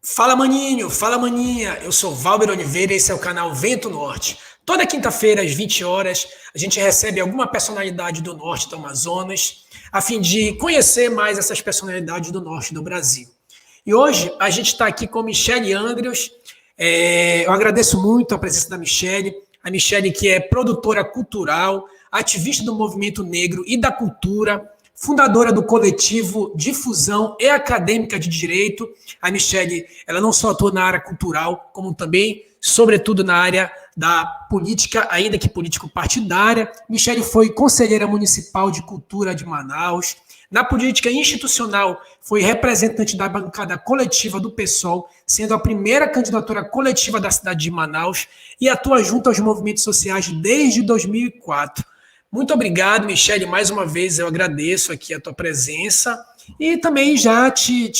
Fala maninho, fala maninha, eu sou Valber Oliveira e esse é o canal Vento Norte. Toda quinta-feira às 20 horas a gente recebe alguma personalidade do norte do Amazonas a fim de conhecer mais essas personalidades do norte do Brasil. E hoje a gente está aqui com Michele Andrews. Eu agradeço muito a presença da Michele. A Michele, que é produtora cultural, ativista do movimento negro e da cultura, fundadora do coletivo Difusão e acadêmica de Direito. A Michele, ela não só atua na área cultural, como também, sobretudo, na área da política, ainda que político-partidária. Michele foi conselheira municipal de cultura de Manaus. Na política institucional, foi representante da bancada coletiva do PSOL, sendo a primeira candidatura coletiva da cidade de Manaus, e atua junto aos movimentos sociais desde 2004. Muito obrigado, Michele, mais uma vez eu agradeço aqui a tua presença e também já te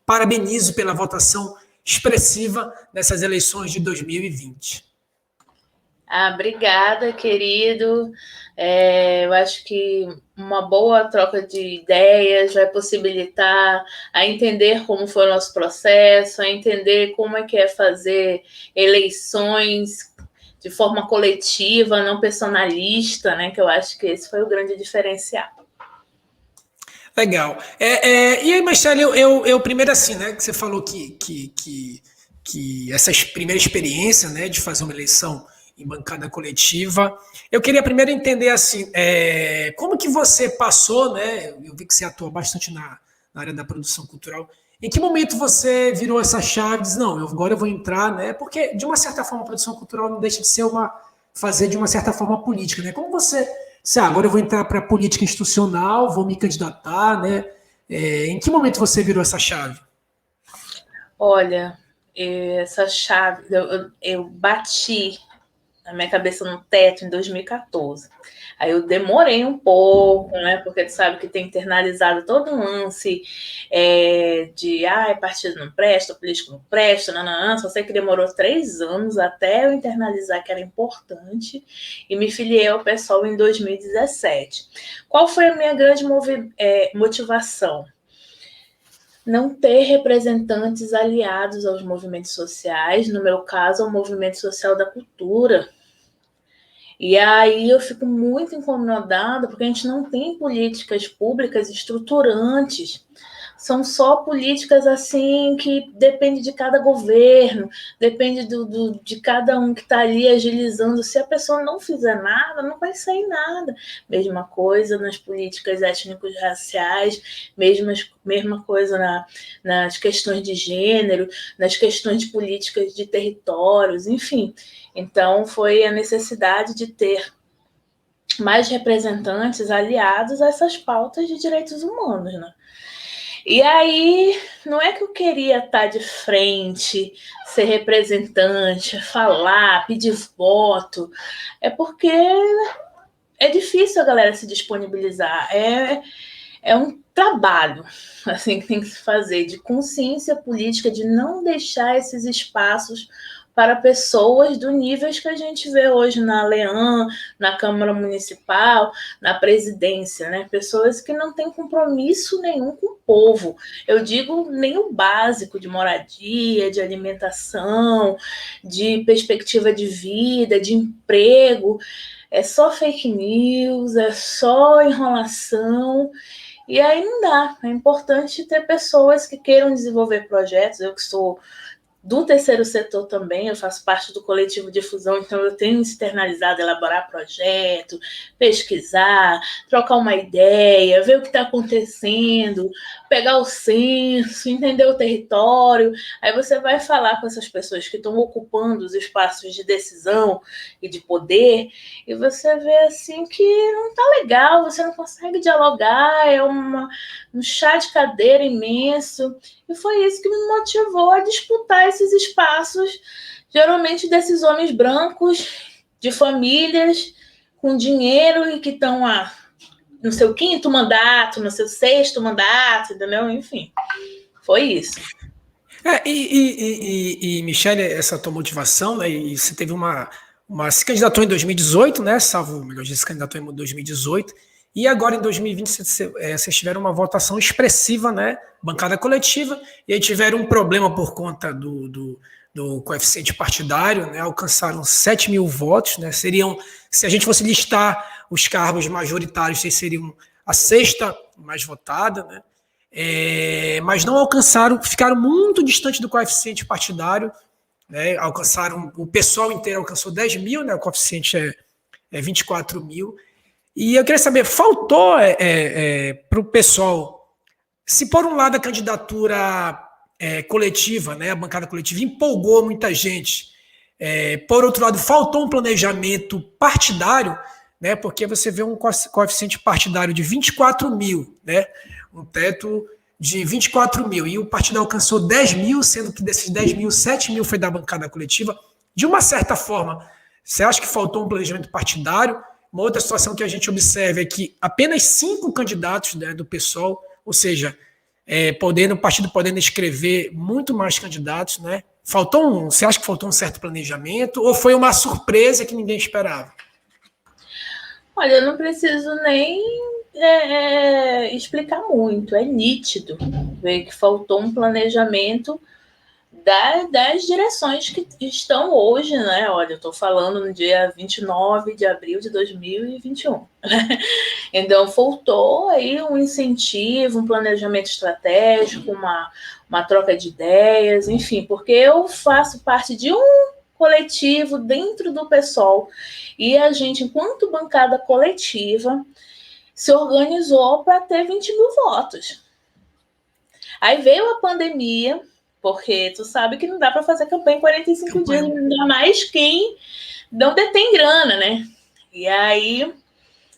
parabenizo pela votação expressiva nessas eleições de 2020. Obrigada, querido. Eu acho que uma boa troca de ideias vai possibilitar a entender como foi o nosso processo, a entender como é que é fazer eleições de forma coletiva, não personalista, né? Que eu acho que esse foi o grande diferencial. Legal. E aí, Michele, eu primeiro assim, né? Que você falou que essa primeira experiência, né, de fazer uma eleição em bancada coletiva, eu queria primeiro entender assim, como que você passou, né? Eu vi que você atua bastante na área da produção cultural. Em que momento você virou essa chave e disse, não, agora eu vou entrar, né? Porque, de uma certa forma, a produção cultural não deixa de ser fazer, de uma certa forma, política, né? Como você agora eu vou entrar para a política institucional, vou me candidatar, né? Em que momento você virou essa chave? Olha, essa chave, eu bati na minha cabeça no teto em 2014. Aí eu demorei um pouco, né? Porque tu sabe que tem internalizado todo um lance de partido não presta, político não presta, nananã. Só sei que demorou 3 anos até eu internalizar que era importante e me filiei ao PSOL em 2017. Qual foi a minha grande motivação? Não ter representantes aliados aos movimentos sociais, no meu caso, ao movimento social da cultura. E aí eu fico muito incomodada porque a gente não tem políticas públicas estruturantes. São só políticas assim que depende de cada governo, depende de cada um que está ali agilizando. Se a pessoa não fizer nada, não vai sair nada. Mesma coisa nas políticas étnicos raciais, mesma coisa nas questões de gênero, nas questões de políticas de territórios, enfim. Então, foi a necessidade de ter mais representantes aliados a essas pautas de direitos humanos, né? E aí, não é que eu queria estar de frente, ser representante, falar, pedir voto, é porque é difícil a galera se disponibilizar, é um trabalho assim, que tem que se fazer de consciência política, de não deixar esses espaços para pessoas do nível que a gente vê hoje na LEAN, na Câmara Municipal, na presidência, né? Pessoas que não têm compromisso nenhum com o povo. Eu digo nem o básico de moradia, de alimentação, de perspectiva de vida, de emprego. É só fake news, é só enrolação. E aí não dá. É importante ter pessoas que queiram desenvolver projetos. Eu que sou do terceiro setor também, eu faço parte do coletivo Difusão, então eu tenho externalizado, elaborar projeto, pesquisar, trocar uma ideia, ver o que está acontecendo, pegar o censo, entender o território. Aí você vai falar com essas pessoas que estão ocupando os espaços de decisão e de poder, e você vê assim que não está legal, você não consegue dialogar, é um chá de cadeira imenso. E foi isso que me motivou a disputar esses espaços, geralmente desses homens brancos, de famílias com dinheiro e que estão no seu 5º mandato, no seu 6º mandato, entendeu? Enfim, foi isso. Michele, essa tua motivação, né, e você teve se candidatou em 2018, né, salvo melhor dizendo, se candidatou em 2018, e agora em 2020 vocês tiveram uma votação expressiva, né, bancada coletiva, e aí tiveram um problema por conta do coeficiente partidário, né, alcançaram 7 mil votos, né, seriam, se a gente fosse listar os cargos majoritários, vocês seriam a 6ª mais votada, né, mas não alcançaram, ficaram muito distante do coeficiente partidário, né, alcançaram, o pessoal inteiro alcançou 10 mil, né, o coeficiente é 24 mil, e eu queria saber, faltou para o pessoal, se por um lado a candidatura coletiva, né, a bancada coletiva empolgou muita gente, por outro lado faltou um planejamento partidário, né, porque você vê um coeficiente partidário de 24 mil, né, um teto de 24 mil, e o partido alcançou 10 mil, sendo que desses 10 mil, 7 mil foi da bancada coletiva. De uma certa forma, você acha que faltou um planejamento partidário? Uma outra situação que a gente observa é que apenas 5 candidatos, né, do PSOL, ou seja, o partido podendo escrever muito mais candidatos, né? Você acha que faltou um certo planejamento ou foi uma surpresa que ninguém esperava? Olha, eu não preciso nem explicar muito, é nítido ver que faltou um planejamento das direções que estão hoje, né? Olha, eu estou falando no dia 29 de abril de 2021. Então, faltou aí um incentivo, um planejamento estratégico, uma troca de ideias, enfim, porque eu faço parte de um coletivo dentro do PSOL e a gente, enquanto bancada coletiva, se organizou para ter 20 mil votos. Aí veio a pandemia, porque tu sabe que não dá para fazer campanha em 45 dias, ainda mais quem não detém grana, né? E aí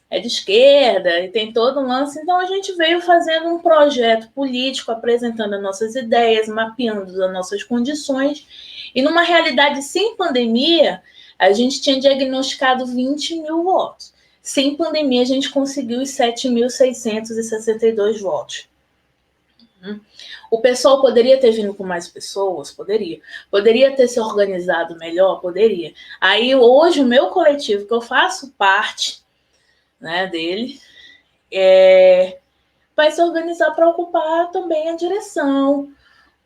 é de esquerda e tem todo um lance. Então a gente veio fazendo um projeto político, apresentando as nossas ideias, mapeando as nossas condições. E numa realidade sem pandemia, a gente tinha diagnosticado 20 mil votos. Sem pandemia, a gente conseguiu os 7.662 votos. O pessoal poderia ter vindo com mais pessoas? Poderia. Poderia ter se organizado melhor? Poderia. Aí, hoje, o meu coletivo, que eu faço parte, né, dele, vai se organizar para ocupar também a direção,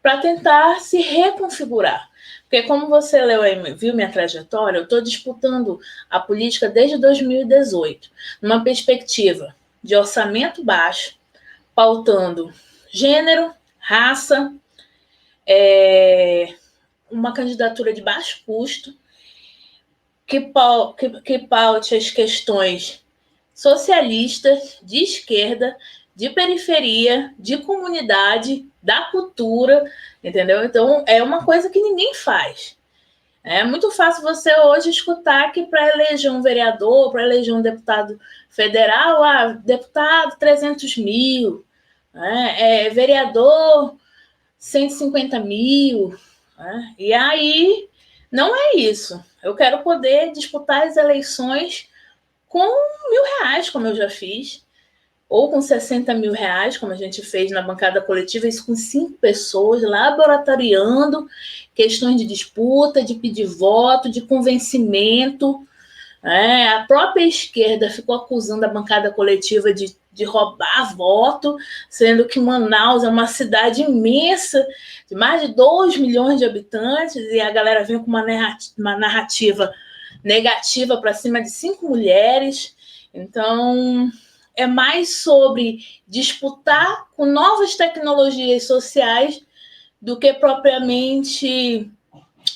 para tentar se reconfigurar. Porque, como você viu minha trajetória, eu estou disputando a política desde 2018, numa perspectiva de orçamento baixo, pautando gênero, raça, uma candidatura de baixo custo, que paute as questões socialistas, de esquerda, de periferia, de comunidade, da cultura, entendeu? Então, é uma coisa que ninguém faz. É muito fácil você hoje escutar que para eleger um vereador, para eleger um deputado federal, deputado 300 mil, né? Vereador 150 mil, né? E aí não é isso. Eu quero poder disputar as eleições com R$1.000, como eu já fiz, ou com R$60.000, como a gente fez na bancada coletiva, isso com 5 pessoas, laboratoriando questões de disputa, de pedir voto, de convencimento. A própria esquerda ficou acusando a bancada coletiva de roubar voto, sendo que Manaus é uma cidade imensa, de mais de 2 milhões de habitantes, e a galera vem com uma narrativa negativa para cima de 5 mulheres. Então, é mais sobre disputar com novas tecnologias sociais do que propriamente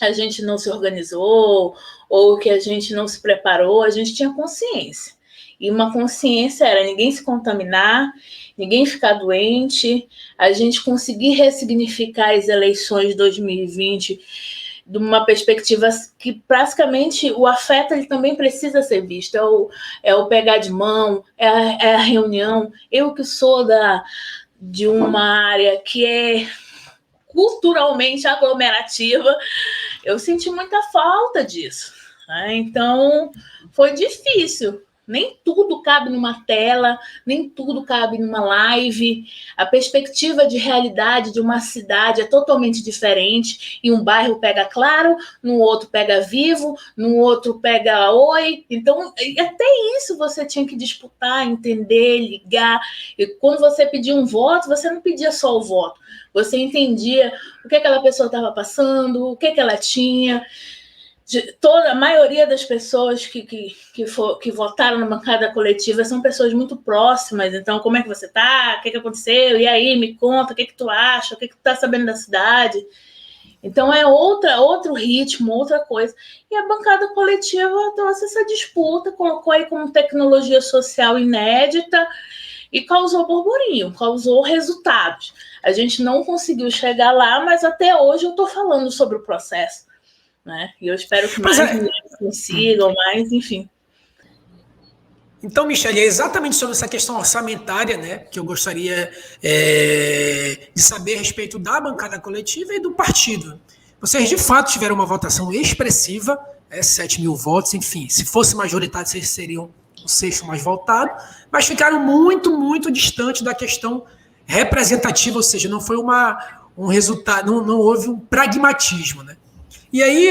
a gente não se organizou ou que a gente não se preparou. A gente tinha consciência. E uma consciência era ninguém se contaminar, ninguém ficar doente, a gente conseguir ressignificar as eleições de 2020 de uma perspectiva que praticamente o afeto ele também precisa ser visto, é o pegar de mão, é a reunião. Eu que sou de uma área que é culturalmente aglomerativa, eu senti muita falta disso. né? Então, foi difícil. Nem tudo cabe numa tela, nem tudo cabe numa live. A perspectiva de realidade de uma cidade é totalmente diferente. Em um bairro pega Claro, no outro pega Vivo, no outro pega Oi. Então, até isso você tinha que disputar, entender, ligar. E quando você pedia um voto, você não pedia só o voto. Você entendia o que aquela pessoa estava passando, o que ela tinha. A maioria das pessoas que votaram na bancada coletiva são pessoas muito próximas. Então, como é que você está? O que aconteceu? E aí, me conta, o que tu acha? O que tu está sabendo da cidade? Então, é outro ritmo, outra coisa. E a bancada coletiva trouxe essa disputa, colocou aí como tecnologia social inédita e causou burburinho, causou resultados. A gente não conseguiu chegar lá, mas até hoje eu estou falando sobre o processo. Né? E eu espero que mais mulheres consigam, mais, enfim. Então, Michele, é exatamente sobre essa questão orçamentária, né, que eu gostaria de saber a respeito da bancada coletiva e do partido. Vocês, de fato, tiveram uma votação expressiva, 7 mil votos, enfim, se fosse majoritário, vocês seriam o sexto mais votado, mas ficaram muito, muito distante da questão representativa, ou seja, não foi um resultado, não houve um pragmatismo, né? E aí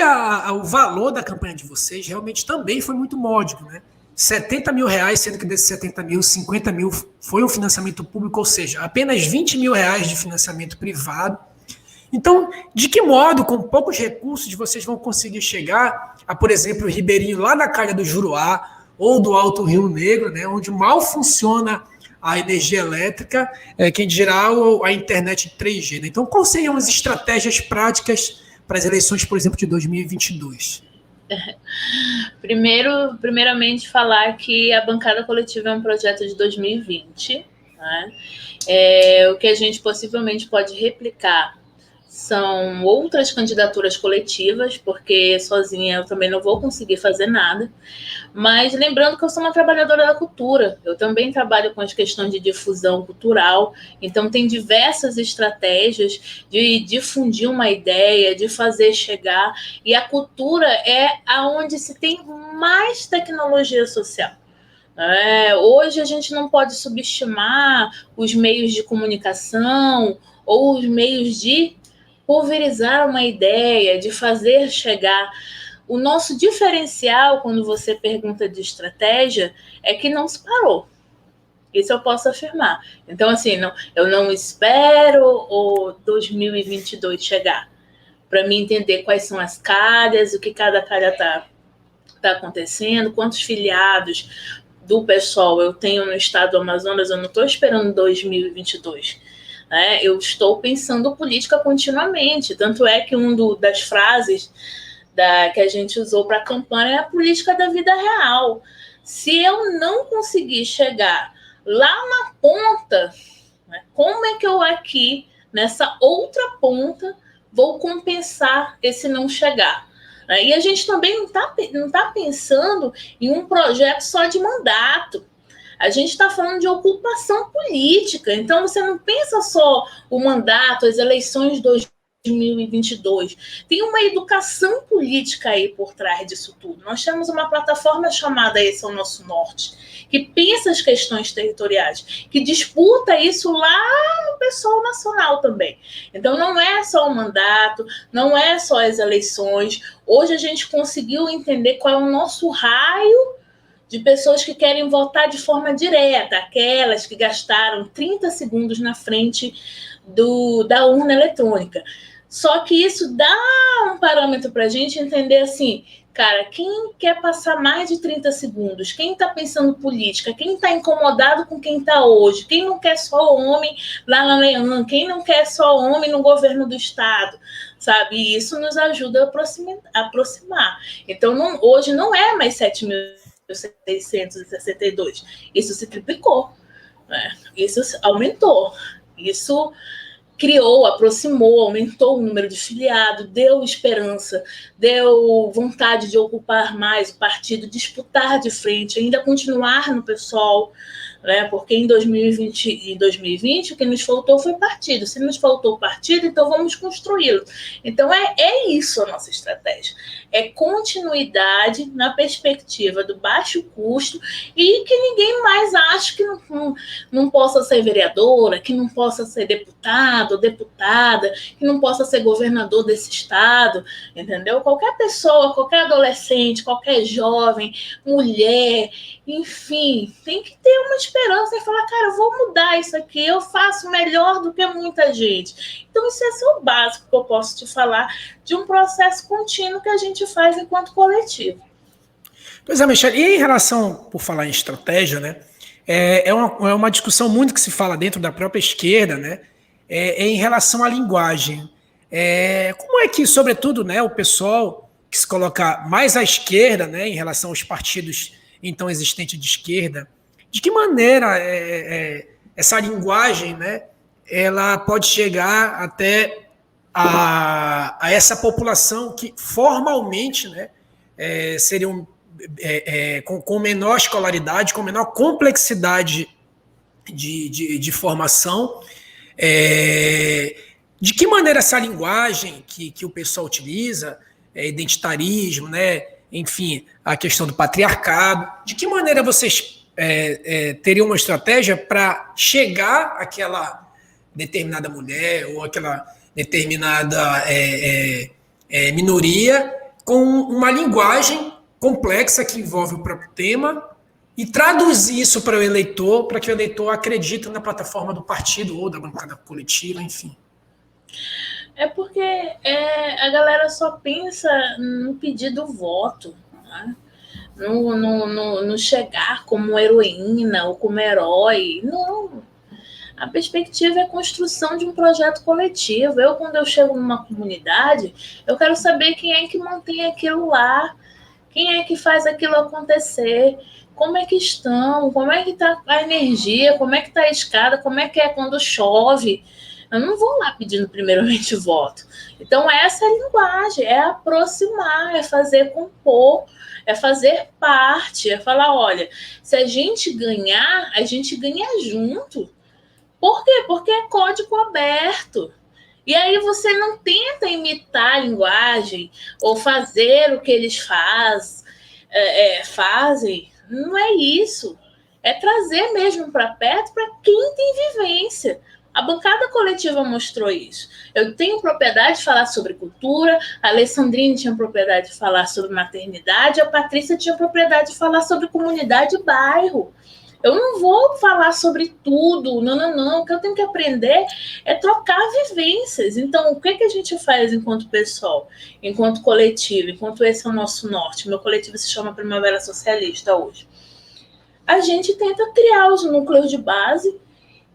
o valor da campanha de vocês realmente também foi muito módico, né? 70 mil reais, sendo que desses 70 mil, 50 mil foi um financiamento público, ou seja, apenas 20 mil reais de financiamento privado. Então, de que modo, com poucos recursos, vocês vão conseguir chegar a, por exemplo, o Ribeirinho lá na Calha do Juruá ou do Alto Rio Negro, né, onde mal funciona a energia elétrica, quem dirá a internet 3G. Né? Então, quais seriam as estratégias práticas para as eleições, por exemplo, de 2022? Primeiramente, falar que a bancada coletiva é um projeto de 2020. Né? O que a gente possivelmente pode replicar são outras candidaturas coletivas, porque sozinha eu também não vou conseguir fazer nada. Mas lembrando que eu sou uma trabalhadora da cultura, eu também trabalho com as questões de difusão cultural, então tem diversas estratégias de difundir uma ideia, de fazer chegar, e a cultura é aonde se tem mais tecnologia social. Hoje a gente não pode subestimar os meios de comunicação ou os meios de pulverizar uma ideia, de fazer chegar. O nosso diferencial, quando você pergunta de estratégia, é que não se parou. Isso eu posso afirmar. Então, assim, eu não espero o 2022 chegar para me entender quais são as calhas, o que cada calha está acontecendo, quantos filiados do pessoal eu tenho no estado do Amazonas. Eu não estou esperando 2022. Eu estou pensando política continuamente. Tanto é que uma das frases que a gente usou para a campanha é a política da vida real. Se eu não conseguir chegar lá na ponta, como é que eu aqui, nessa outra ponta, vou compensar esse não chegar? E a gente também não tá pensando em um projeto só de mandato. A gente está falando de ocupação política. Então, você não pensa só o mandato, as eleições de 2022. Tem uma educação política aí por trás disso tudo. Nós temos uma plataforma chamada Esse é o Nosso Norte, que pensa as questões territoriais, que disputa isso lá no pessoal nacional também. Então, não é só o mandato, não é só as eleições. Hoje a gente conseguiu entender qual é o nosso raio de pessoas que querem votar de forma direta, aquelas que gastaram 30 segundos na frente da urna eletrônica. Só que isso dá um parâmetro para a gente entender assim, cara, quem quer passar mais de 30 segundos? Quem está pensando política? Quem está incomodado com quem está hoje? Quem não quer só homem lá na Leão? Quem não quer só homem no governo do estado? Sabe? E isso nos ajuda a aproximar. Então, hoje não é mais 7.662. Isso se triplicou. Isso aumentou. Isso criou, aproximou, aumentou o número de filiados, deu esperança, deu vontade de ocupar mais o partido, disputar de frente, ainda continuar no PSOL, né? Porque em 2020 o que nos faltou foi partido. Se nos faltou partido, então vamos construí-lo. Então é isso a nossa estratégia. É continuidade na perspectiva do baixo custo e que ninguém mais ache que não possa ser vereadora, que não possa ser deputado, deputada, que não possa ser governador desse estado, entendeu? Qualquer pessoa, qualquer adolescente, qualquer jovem, mulher, enfim, tem que ter uma esperança e falar, cara, eu vou mudar isso aqui, eu faço melhor do que muita gente. Então, isso é só o básico que eu posso te falar de um processo contínuo que a gente faz enquanto coletivo. Pois é, Michele, e em relação, por falar em estratégia, né, é uma discussão muito que se fala dentro da própria esquerda, né, em relação à linguagem. Como é que, sobretudo, né, o pessoal que se coloca mais à esquerda, né, em relação aos partidos então existentes de esquerda, de que maneira essa linguagem, né, ela pode chegar até a essa população que formalmente, né, seriam com menor escolaridade, com menor complexidade de formação. De que maneira essa linguagem que o pessoal utiliza, identitarismo, né, enfim, a questão do patriarcado, de que maneira vocês teriam uma estratégia para chegar àquela determinada mulher ou aquela determinada minoria com uma linguagem complexa que envolve o próprio tema e traduzir isso para o eleitor, para que o eleitor acredite na plataforma do partido ou da bancada coletiva, enfim. É porque a galera só pensa no pedido voto, né? no chegar como heroína ou como herói. Não. A perspectiva é a construção de um projeto coletivo. Quando eu chego numa comunidade, eu quero saber quem é que mantém aquilo lá, quem é que faz aquilo acontecer, como é que estão, como é que está a energia, como é que está a escada, como é que é quando chove. Eu não vou lá pedindo primeiramente voto. Então, essa é a linguagem, é aproximar, é fazer compor, é fazer parte, é falar, olha, se a gente ganhar, a gente ganha junto. Por quê? Porque é código aberto. E aí você não tenta imitar a linguagem ou fazer o que eles fazem. Não é isso. É trazer mesmo para perto para quem tem vivência. A bancada coletiva mostrou isso. Eu tenho propriedade de falar sobre cultura, a Alessandrine tinha propriedade de falar sobre maternidade, a Patrícia tinha propriedade de falar sobre comunidade e bairro. Eu não vou falar sobre tudo, não. O que eu tenho que aprender é trocar vivências. Então, o que a gente faz enquanto pessoal, enquanto coletivo, enquanto esse é o nosso norte? Meu coletivo se chama Primavera Socialista hoje. A gente tenta criar os núcleos de base,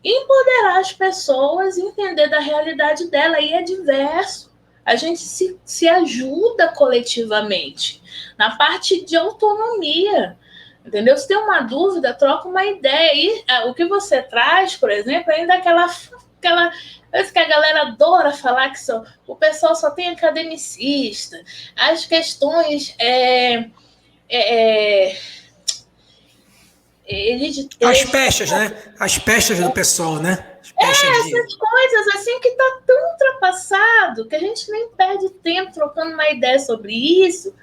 empoderar as pessoas, entender da realidade dela, e é diverso. A gente se ajuda coletivamente na parte de autonomia, entendeu? Se tem uma dúvida, troca uma ideia. E o que você traz, por exemplo, ainda aquela parece que a galera adora falar que o pessoal só tem academicista, as questões as pechas, né? As pechas do pessoal, né? Essas coisas assim que tá tão ultrapassado que a gente nem perde tempo trocando uma ideia sobre isso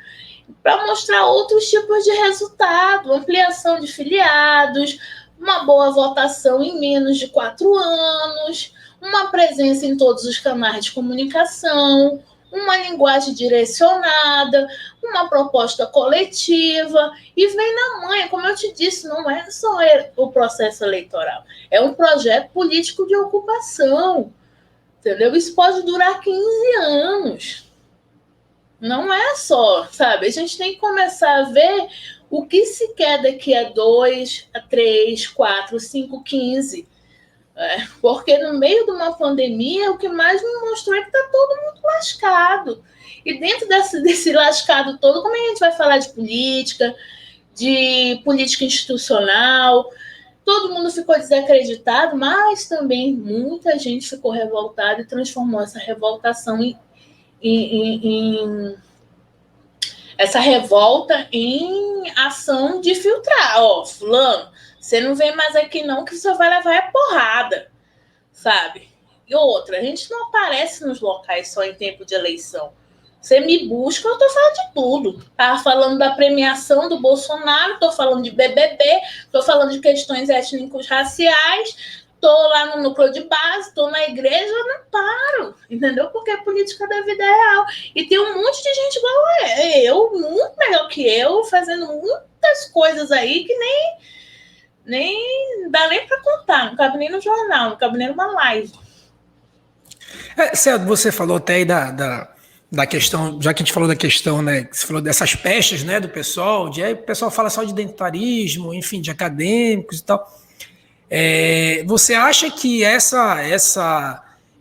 para mostrar outros tipos de resultado, ampliação de filiados, uma boa votação em menos de 4 anos, uma presença em todos os canais de comunicação, uma linguagem direcionada, uma proposta coletiva, e vem na manha, como eu te disse, não é só o processo eleitoral, é um projeto político de ocupação, entendeu? Isso pode durar 15 anos. Não é só, sabe? A gente tem que começar a ver o que se quer daqui a 2, a 3, 4, 5, 15. Porque no meio de uma pandemia, o que mais me mostrou é que está todo mundo lascado. E dentro desse lascado todo, como é que a gente vai falar de política institucional, todo mundo ficou desacreditado, mas também muita gente ficou revoltada e transformou essa revoltação em essa revolta em ação de filtrar. Ó, fulano, você não vem mais aqui não, que você vai levar a porrada, sabe? E outra, a gente não aparece nos locais só em tempo de eleição. Você me busca, eu tô falando de tudo. Tava falando da premiação do Bolsonaro, tô falando de BBB, tô falando de questões étnicos raciais, tô lá no núcleo de base, tô na igreja, eu não paro, entendeu? Porque a política da vida é real. E tem um monte de gente igual eu, muito melhor que eu, fazendo muitas coisas aí que nem dá nem para contar, não cabe nem no jornal, não cabe nem numa live. Você falou até aí da questão, já que a gente falou da questão, né? Você falou dessas pestes, né, do pessoal, aí o pessoal fala só de identitarismo, enfim, de acadêmicos e tal. Você acha que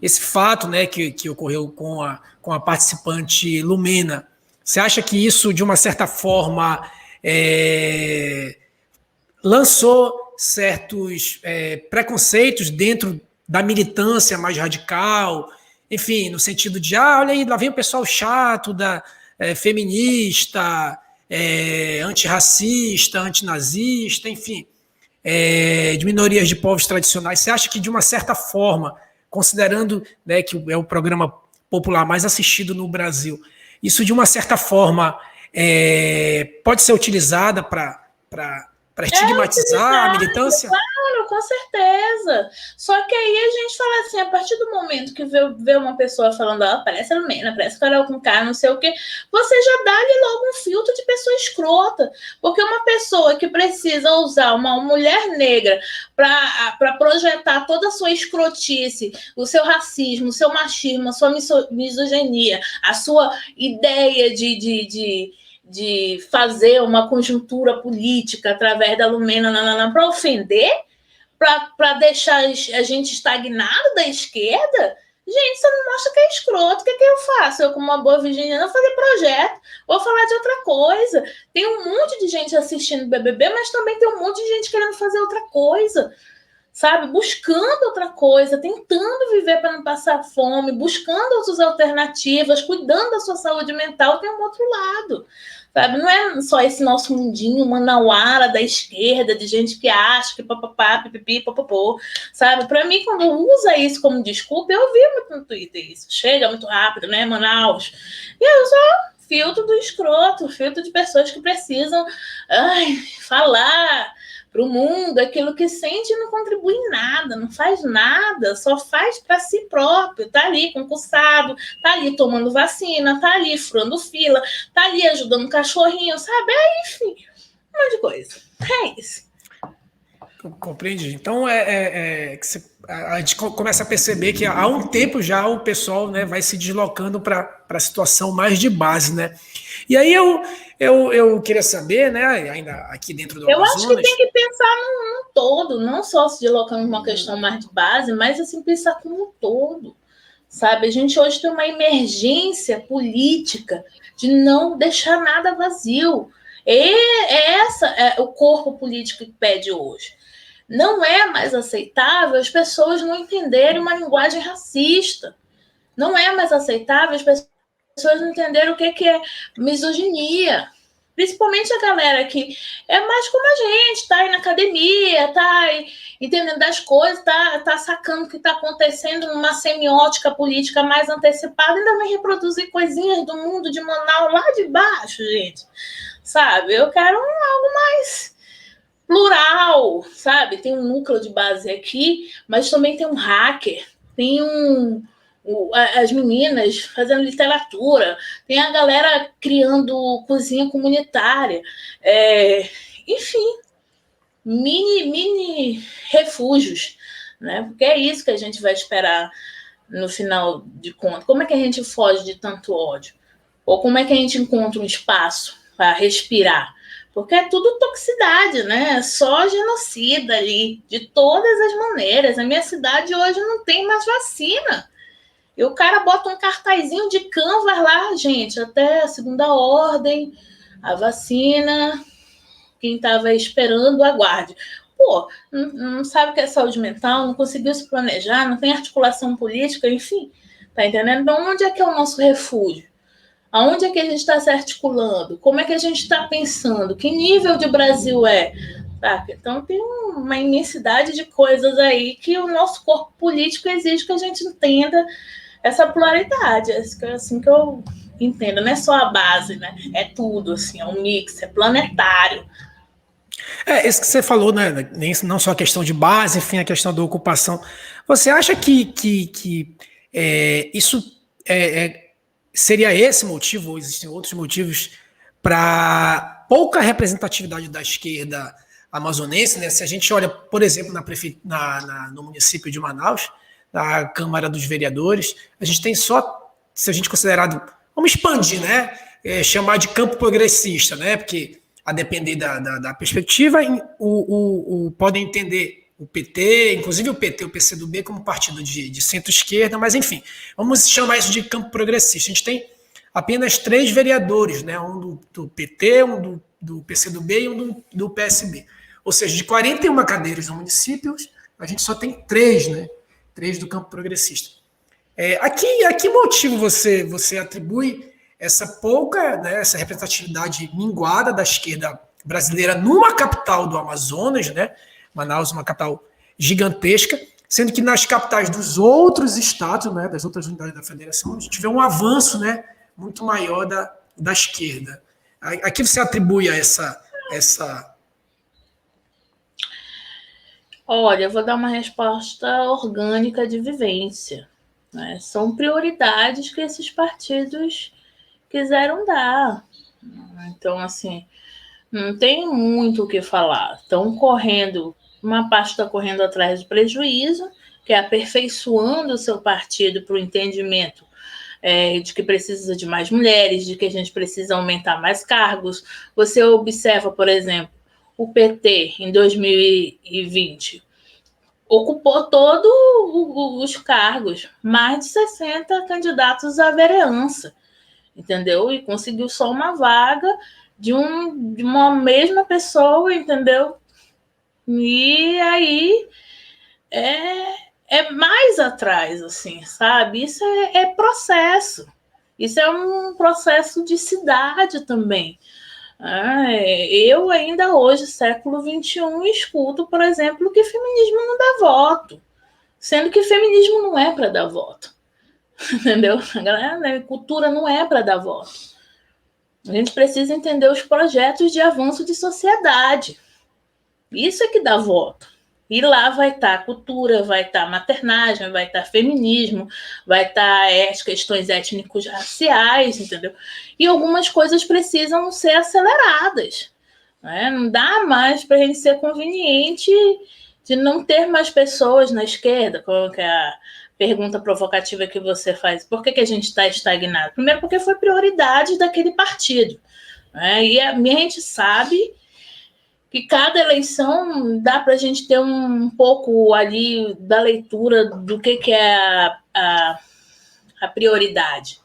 esse fato, né, que ocorreu com a participante Lumena, você acha que isso, de uma certa forma, lançou certos preconceitos dentro da militância mais radical, enfim, no sentido de, olha aí, lá vem o pessoal chato, feminista, antirracista, antinazista, enfim, de minorias de povos tradicionais. Você acha que, de uma certa forma, considerando, né, que é o programa popular mais assistido no Brasil, isso, de uma certa forma, pode ser utilizada para estigmatizar a militância? Claro, com certeza. Só que aí a gente fala assim, a partir do momento que vê uma pessoa falando, parece a Lumena, parece Carol Conká, não sei o quê, você já dá ali logo um filtro de pessoa escrota. Porque uma pessoa que precisa usar uma mulher negra para projetar toda a sua escrotice, o seu racismo, o seu machismo, a sua misoginia, a sua ideia de fazer uma conjuntura política através da Lumena para ofender, para deixar a gente estagnado da esquerda, gente, você não mostra que é escroto. O que eu faço? Eu, como uma boa virginiana, vou fazer projeto, vou falar de outra coisa. Tem um monte de gente assistindo BBB, mas também tem um monte de gente querendo fazer outra coisa, sabe? Buscando outra coisa, tentando viver para não passar fome, buscando outras alternativas, cuidando da sua saúde mental. Tem um outro lado, sabe? Não é só esse nosso mundinho manauara da esquerda, de gente que acha que papapá, pipipi, popopô, sabe? Para mim, quando usa isso como desculpa, eu vi muito no Twitter isso. Chega muito rápido, né, Manaus? E eu só filtro do escroto, filtro de pessoas que precisam falar para o mundo aquilo que sente e não contribui em nada, não faz nada, só faz para si próprio, tá ali concursado, tá ali tomando vacina, tá ali furando fila, tá ali ajudando o cachorrinho, sabe? Enfim, um monte de coisa. É isso. Compreendi. Então, a gente começa a perceber que há um tempo já o pessoal, né, vai se deslocando para a situação mais de base, né? E aí eu queria saber, né, ainda aqui dentro do Amazonas... Eu acho que tem que pensar num todo, não só se deslocando numa questão mais de base, mas assim, pensar como um todo, sabe? A gente hoje tem uma emergência política de não deixar nada vazio. É o corpo político que pede hoje. Não é mais aceitável as pessoas não entenderem uma linguagem racista. Não é mais aceitável as pessoas não entenderem o que é misoginia. Principalmente a galera que é mais como a gente, tá aí na academia, tá aí entendendo das coisas, tá sacando o que tá acontecendo numa semiótica política mais antecipada, ainda vem reproduzir coisinhas do mundo de Manaus lá de baixo, gente. Sabe? Eu quero algo mais plural, sabe? Tem um núcleo de base aqui, mas também tem um hacker, tem as meninas fazendo literatura, tem a galera criando cozinha comunitária, enfim, mini refúgios, né? Porque é isso que a gente vai esperar no final de contas. Como é que a gente foge de tanto ódio? Ou como é que a gente encontra um espaço para respirar? Porque é tudo toxicidade, né? É só genocida ali, de todas as maneiras. A minha cidade hoje não tem mais vacina. E o cara bota um cartazinho de Canvas lá, gente, até a segunda ordem, a vacina, quem estava esperando, aguarde. pô, não sabe o que é saúde mental, não conseguiu se planejar, não tem articulação política, enfim, tá entendendo? Então, onde é que é o nosso refúgio? Aonde é que a gente está se articulando? Como é que a gente está pensando? Que nível de Brasil é? Sabe? Então, tem uma imensidade de coisas aí que o nosso corpo político exige que a gente entenda essa pluralidade. É assim que eu entendo. Não é só a base, né? É tudo, assim, é um mix, é planetário. Isso que você falou, né? Não só a questão de base, enfim, a questão da ocupação. Você acha que isso seria esse motivo, ou existem outros motivos, para pouca representatividade da esquerda amazonense, né? Se a gente olha, por exemplo, no município de Manaus, na Câmara dos Vereadores, a gente tem só, se a gente considerado, vamos expandir, né? Chamar de campo progressista, né? Porque, a depender da perspectiva, podem entender o PT, inclusive o PT, o PCdoB, como partido de centro-esquerda, mas enfim, vamos chamar isso de campo progressista. A gente tem apenas 3 vereadores, né? Um do PT, um do PCdoB e um do PSB. Ou seja, de 41 cadeiras no município, a gente só tem 3, né? 3 do campo progressista. A que motivo você atribui essa pouca, né, essa representatividade minguada da esquerda brasileira numa capital do Amazonas, né? Manaus, uma capital gigantesca, sendo que nas capitais dos outros estados, né, das outras unidades da federação, a gente vê um avanço, né, muito maior da esquerda. A que você atribui a essa... Olha, eu vou dar uma resposta orgânica de vivência, né? São prioridades que esses partidos quiseram dar. Então, assim, não tem muito o que falar. Estão correndo, uma parte está correndo atrás do prejuízo, que é aperfeiçoando o seu partido para o entendimento de que precisa de mais mulheres, de que a gente precisa aumentar mais cargos. Você observa, por exemplo, o PT em 2020 ocupou todos os cargos, mais de 60 candidatos à vereança, entendeu? E conseguiu só uma vaga de uma mesma pessoa, entendeu? E aí é mais atrás, assim, sabe? Isso é processo. Isso é um processo de cidade também. Eu ainda hoje, século XXI, escuto, por exemplo, que feminismo não dá voto, sendo que feminismo não é para dar voto. Entendeu? A galera, cultura não é para dar voto. A gente precisa entender os projetos de avanço de sociedade. Isso é que dá voto. E lá vai estar cultura, vai estar maternagem, vai estar feminismo, vai estar as questões étnicos raciais, entendeu? E algumas coisas precisam ser aceleradas. Né? Não dá mais para a gente ser conveniente de não ter mais pessoas na esquerda, como que é a pergunta provocativa que você faz. Por que a gente está estagnado? Primeiro, porque foi prioridade daquele partido. Né? E a gente sabe que cada eleição dá para a gente ter um pouco ali da leitura do que é a prioridade.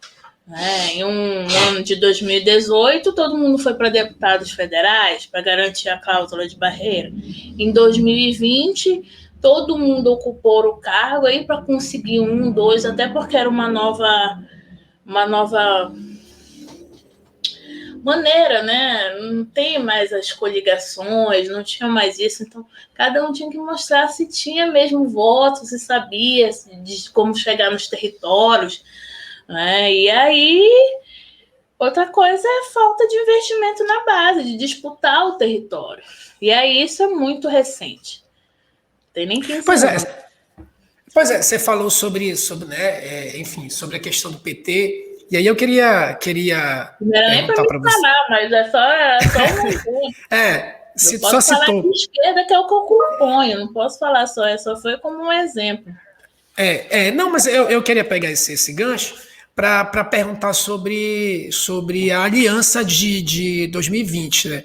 Né? Em um ano de 2018, todo mundo foi para deputados federais para garantir a cláusula de barreira. Em 2020, todo mundo ocupou o cargo aí para conseguir 1, 2, até porque era uma nova maneira, né? Não tem mais as coligações, não tinha mais isso, então cada um tinha que mostrar se tinha mesmo voto, se sabia de como chegar nos territórios, né? E aí outra coisa é falta de investimento na base, de disputar o território. E aí isso é muito recente. Não tem nem 15 anos. Pois é, você falou sobre né, enfim, sobre a questão do PT. E aí eu queria não era nem para me falar, mas é só um exemplo. Só falar citou. de esquerda, que é o que eu componho, não posso falar só foi como um exemplo. Não, mas eu queria pegar esse gancho para perguntar sobre a aliança de 2020. Né?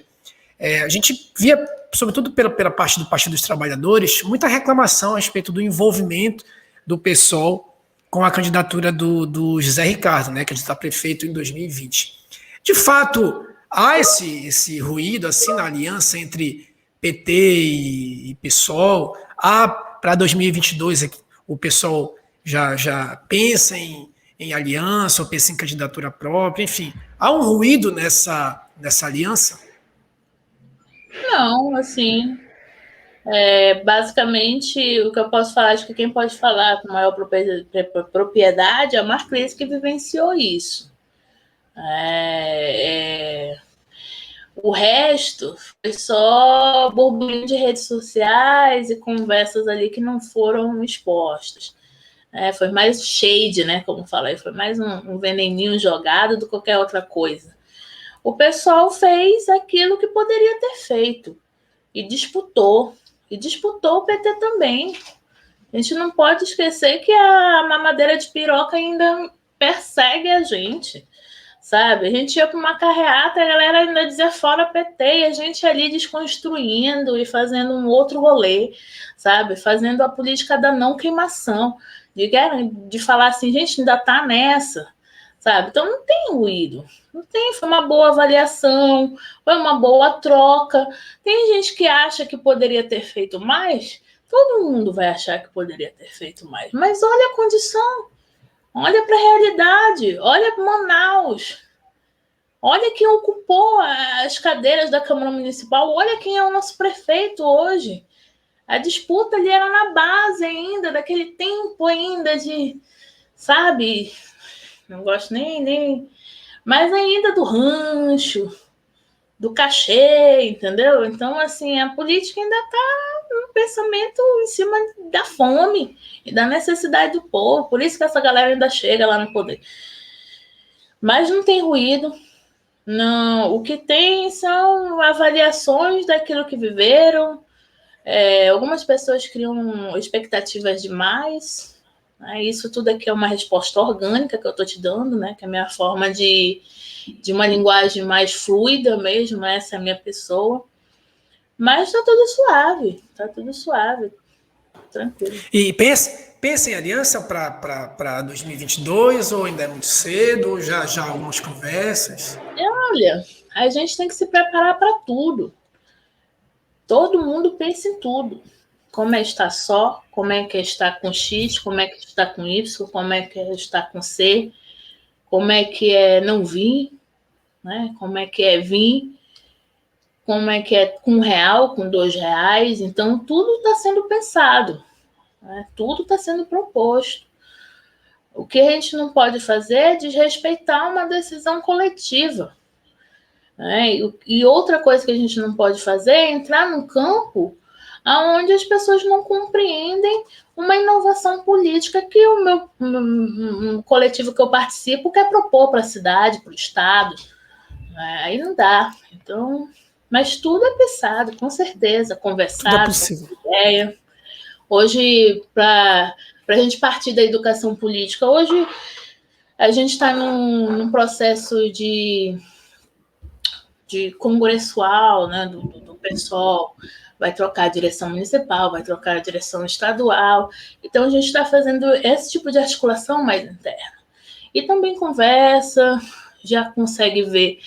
A gente via, sobretudo pela parte do Partido dos Trabalhadores, muita reclamação a respeito do envolvimento do PSOL com a candidatura do José Ricardo, né, candidato a prefeito em 2020. De fato, há esse ruído assim na aliança entre PT e PSOL. Para 2022, o PSOL já pensa em aliança, ou pensa em candidatura própria, enfim. Há um ruído nessa aliança? Não, assim, basicamente, o que eu posso falar, acho que quem pode falar com maior propriedade é a Marclise, que vivenciou isso. O resto foi só burburinho de redes sociais e conversas ali que não foram expostas. Foi mais shade, né? Como falei, foi mais um veneninho jogado do que qualquer outra coisa. O pessoal fez aquilo que poderia ter feito e disputou. E disputou o PT também. A gente não pode esquecer que a mamadeira de piroca ainda persegue a gente, sabe? A gente ia para uma carreata, a galera ainda dizia fora PT, e a gente ali desconstruindo e fazendo um outro rolê, sabe? Fazendo a política da não queimação, de falar assim, gente, ainda tá nessa, sabe? Então não tem ruído, não tem, foi uma boa avaliação, foi uma boa troca. Tem gente que acha que poderia ter feito mais, todo mundo vai achar que poderia ter feito mais, mas olha a condição, olha para a realidade, olha para Manaus, olha quem ocupou as cadeiras da Câmara Municipal, olha quem é o nosso prefeito hoje. A disputa ali era na base ainda, daquele tempo ainda de, sabe, não gosto nem, mas ainda do rancho, do cachê, entendeu? Então, assim, a política ainda está no pensamento em cima da fome e da necessidade do povo. Por isso que essa galera ainda chega lá no poder. Mas não tem ruído. Não, o que tem são avaliações daquilo que viveram. Algumas pessoas criam expectativas demais. Isso tudo aqui é uma resposta orgânica que eu estou te dando, né? Que é a minha forma de uma linguagem mais fluida mesmo, essa é a minha pessoa. Mas tá tudo suave, tranquilo. E pensa em aliança para 2022, ou ainda é muito cedo, ou já algumas conversas? Olha, a gente tem que se preparar para tudo. Todo mundo pensa em tudo. Como é estar só, como é que é estar com X, como é que é estar com Y, como é que é estar com C, como é que é não vir, né? Como é que é vir, como é que é com R$1, com R$2. Então, tudo está sendo pensado, né? Tudo está sendo proposto. O que a gente não pode fazer é desrespeitar uma decisão coletiva. Né? E outra coisa que a gente não pode fazer é entrar num campo onde as pessoas não compreendem uma inovação política que o meu coletivo que eu participo quer propor para a cidade, para o Estado. Aí não dá. Então, mas tudo é pensado, com certeza, conversado, ideia. Hoje, para a gente partir da educação política, hoje a gente está num processo de congressual, né, do pessoal, vai trocar a direção municipal, vai trocar a direção estadual. Então, a gente está fazendo esse tipo de articulação mais interna. E também conversa, já consegue ver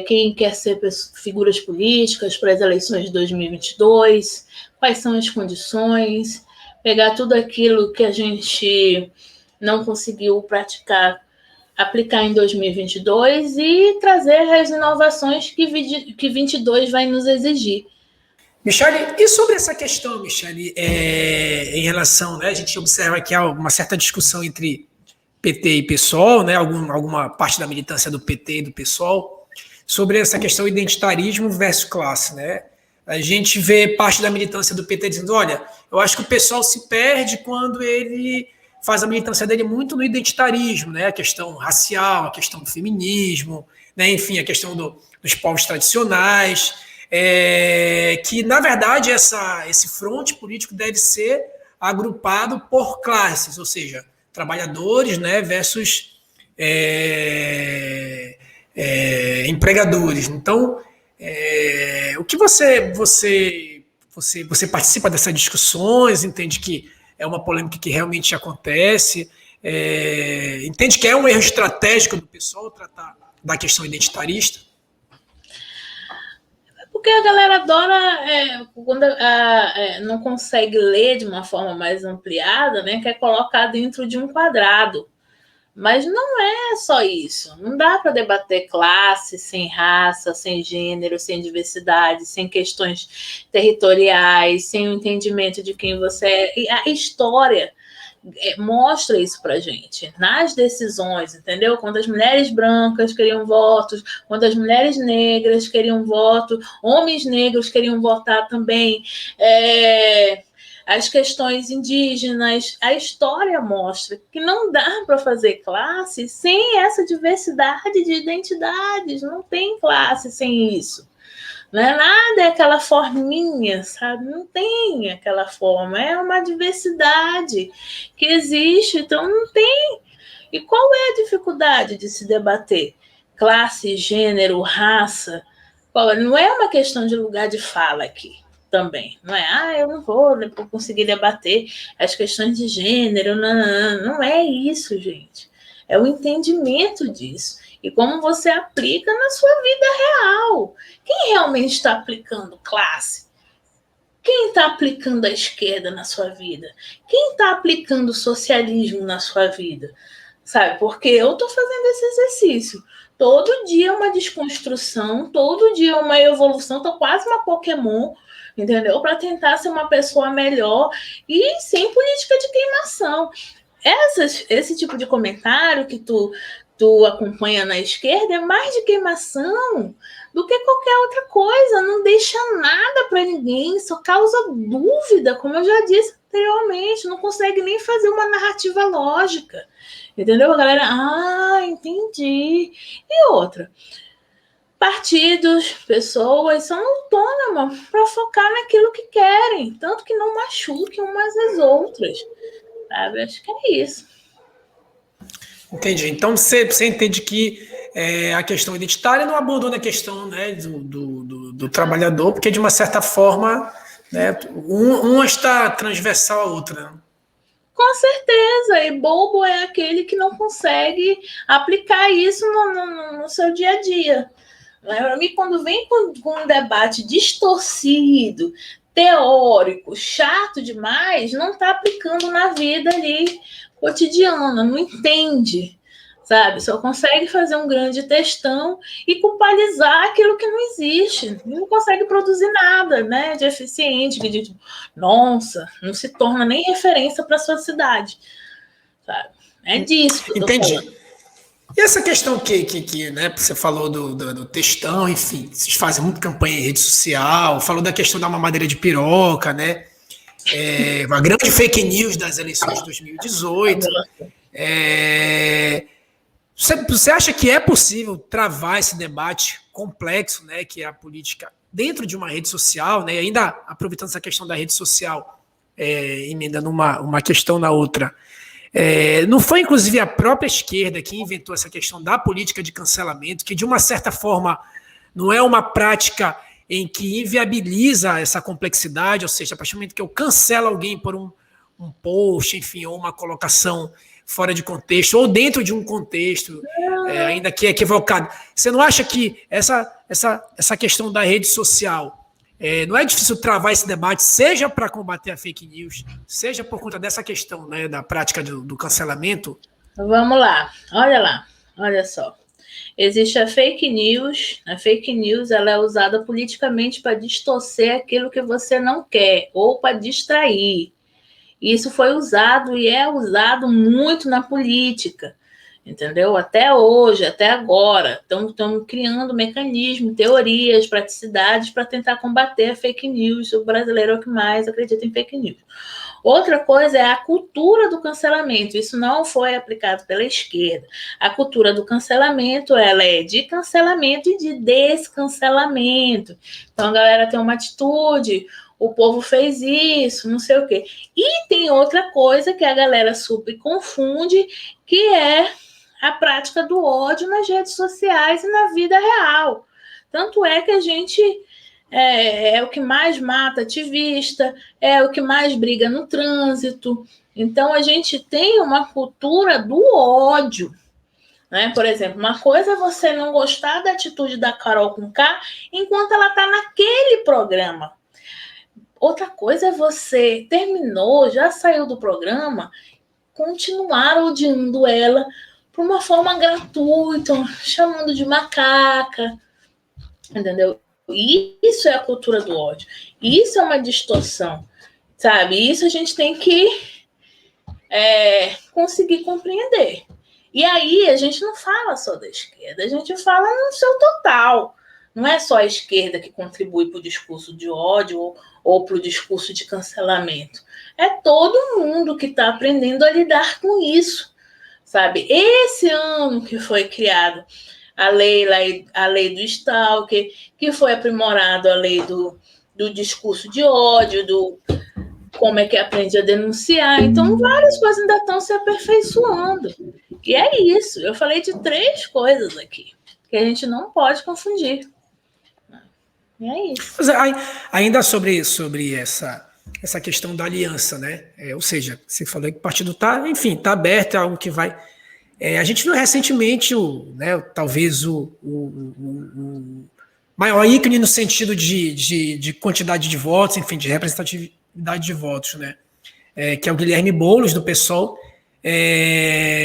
quem quer ser figuras políticas para as eleições de 2022, quais são as condições, pegar tudo aquilo que a gente não conseguiu praticar, aplicar em 2022 e trazer as inovações que 2022 vai nos exigir. Michele, e sobre essa questão, Michele, em relação, né, a gente observa que há uma certa discussão entre PT e PSOL, né, alguma parte da militância do PT e do PSOL, sobre essa questão identitarismo versus classe, né? A gente vê parte da militância do PT dizendo, olha, eu acho que o PSOL se perde quando ele faz a militância dele muito no identitarismo, né? A questão racial, a questão do feminismo, né? Enfim, a questão dos povos tradicionais, que, na verdade, esse fronte político deve ser agrupado por classes, ou seja, trabalhadores, né, versus empregadores. Então, o que você participa dessas discussões, entende que é uma polêmica que realmente acontece, entende que é um erro estratégico do pessoal tratar da questão identitarista? Porque a galera adora, quando não consegue ler de uma forma mais ampliada, né, quer colocar dentro de um quadrado. Mas não é só isso. Não dá para debater classe sem raça, sem gênero, sem diversidade, sem questões territoriais, sem o entendimento de quem você é. E a história mostra isso para gente nas decisões, entendeu? Quando as mulheres brancas queriam votos, quando as mulheres negras queriam voto, homens negros queriam votar também. As questões indígenas, a história mostra que não dá para fazer classe sem essa diversidade de identidades, não tem classe sem isso. Não é nada, é aquela forminha, sabe? Não tem aquela forma, é uma diversidade que existe, então não tem. E qual é a dificuldade de se debater? Classe, gênero, raça, não é uma questão de lugar de fala aqui. Também, não é, eu não vou conseguir debater as questões de gênero, não é isso, gente. É o entendimento disso e como você aplica na sua vida real. Quem realmente está aplicando classe? Quem está aplicando a esquerda na sua vida? Quem está aplicando o socialismo na sua vida? Sabe, porque eu estou fazendo esse exercício. Todo dia uma desconstrução, todo dia uma evolução, estou quase uma Pokémon, entendeu? Para tentar ser uma pessoa melhor e sem política de queimação. Esse tipo de comentário que tu acompanha na esquerda é mais de queimação do que qualquer outra coisa. Não deixa nada para ninguém, só causa dúvida, como eu já disse anteriormente. Não consegue nem fazer uma narrativa lógica. Entendeu? A galera, entendi. E outra, partidos, pessoas são autônomas para focar naquilo que querem, tanto que não machuquem umas às outras. Sabe? Acho que é isso. Entendi. Então você entende que a questão identitária não abandona a questão, né, do trabalhador, porque de uma certa forma, né, uma está transversal à outra. Com certeza, e bobo é aquele que não consegue aplicar isso no seu dia a dia. Para mim, quando vem com um debate distorcido, teórico, chato demais, não está aplicando na vida ali cotidiana, não entende, sabe? Só consegue fazer um grande textão e culpabilizar aquilo que não existe. Não consegue produzir nada, né, de eficiente, de nossa, não se torna nem referência para a sua cidade, sabe? É disso que eu tô falando. E essa questão que né, você falou do textão, enfim, vocês fazem muito campanha em rede social, falou da questão da mamadeira de piroca, né? A grande fake news das eleições de 2018. Você acha que é possível travar esse debate complexo, né, que é a política dentro de uma rede social, né, ainda aproveitando essa questão da rede social, emendando uma questão na outra, não foi inclusive a própria esquerda que inventou essa questão da política de cancelamento, que de uma certa forma não é uma prática em que inviabiliza essa complexidade, ou seja, a partir do momento que eu cancelo alguém por um post, enfim, ou uma colocação fora de contexto, ou dentro de um contexto, ainda que equivocado. Você não acha que essa questão da rede social não é difícil travar esse debate, seja para combater a fake news, seja por conta dessa questão, né, da prática do cancelamento? Vamos lá, olha só. Existe a fake news. A fake news ela é usada politicamente para distorcer aquilo que você não quer ou para distrair. Isso foi usado e é usado muito na política, entendeu? Até hoje, até agora. Estamos criando mecanismos, teorias, praticidades para tentar combater a fake news. O brasileiro é o que mais acredita em fake news. Outra coisa é a cultura do cancelamento. Isso não foi aplicado pela esquerda. A cultura do cancelamento, ela é de cancelamento e de descancelamento. Então, a galera tem uma atitude, o povo fez isso, não sei o quê. E tem outra coisa que a galera super confunde, que é a prática do ódio nas redes sociais e na vida real. Tanto é que a gente é o que mais mata ativista, é o que mais briga no trânsito. Então, a gente tem uma cultura do ódio. Né? Por exemplo, uma coisa é você não gostar da atitude da Carol Conká enquanto ela está naquele programa. Outra coisa é você terminou, já saiu do programa, continuar odiando ela por uma forma gratuita, chamando de macaca, entendeu? E isso é a cultura do ódio. Isso é uma distorção, sabe? Isso a gente tem que conseguir compreender. E aí a gente não fala só da esquerda, a gente fala no seu total. Não é só a esquerda que contribui para o discurso de ódio ou para o discurso de cancelamento. É todo mundo que está aprendendo a lidar com isso, sabe? Esse ano que foi criado a lei do Stalker, que foi aprimorado a lei do discurso de ódio, do como é que aprende a denunciar. Então, várias coisas ainda estão se aperfeiçoando. E é isso. Eu falei de 3 coisas aqui que a gente não pode confundir. E é isso. Ainda sobre essa questão da aliança, né? Ou seja, você falou que o partido está, enfim, está aberto, é algo que vai. A gente viu recentemente, talvez o maior ícone no sentido de quantidade de votos, enfim, de representatividade de votos, né? Que é o Guilherme Boulos, do PSOL,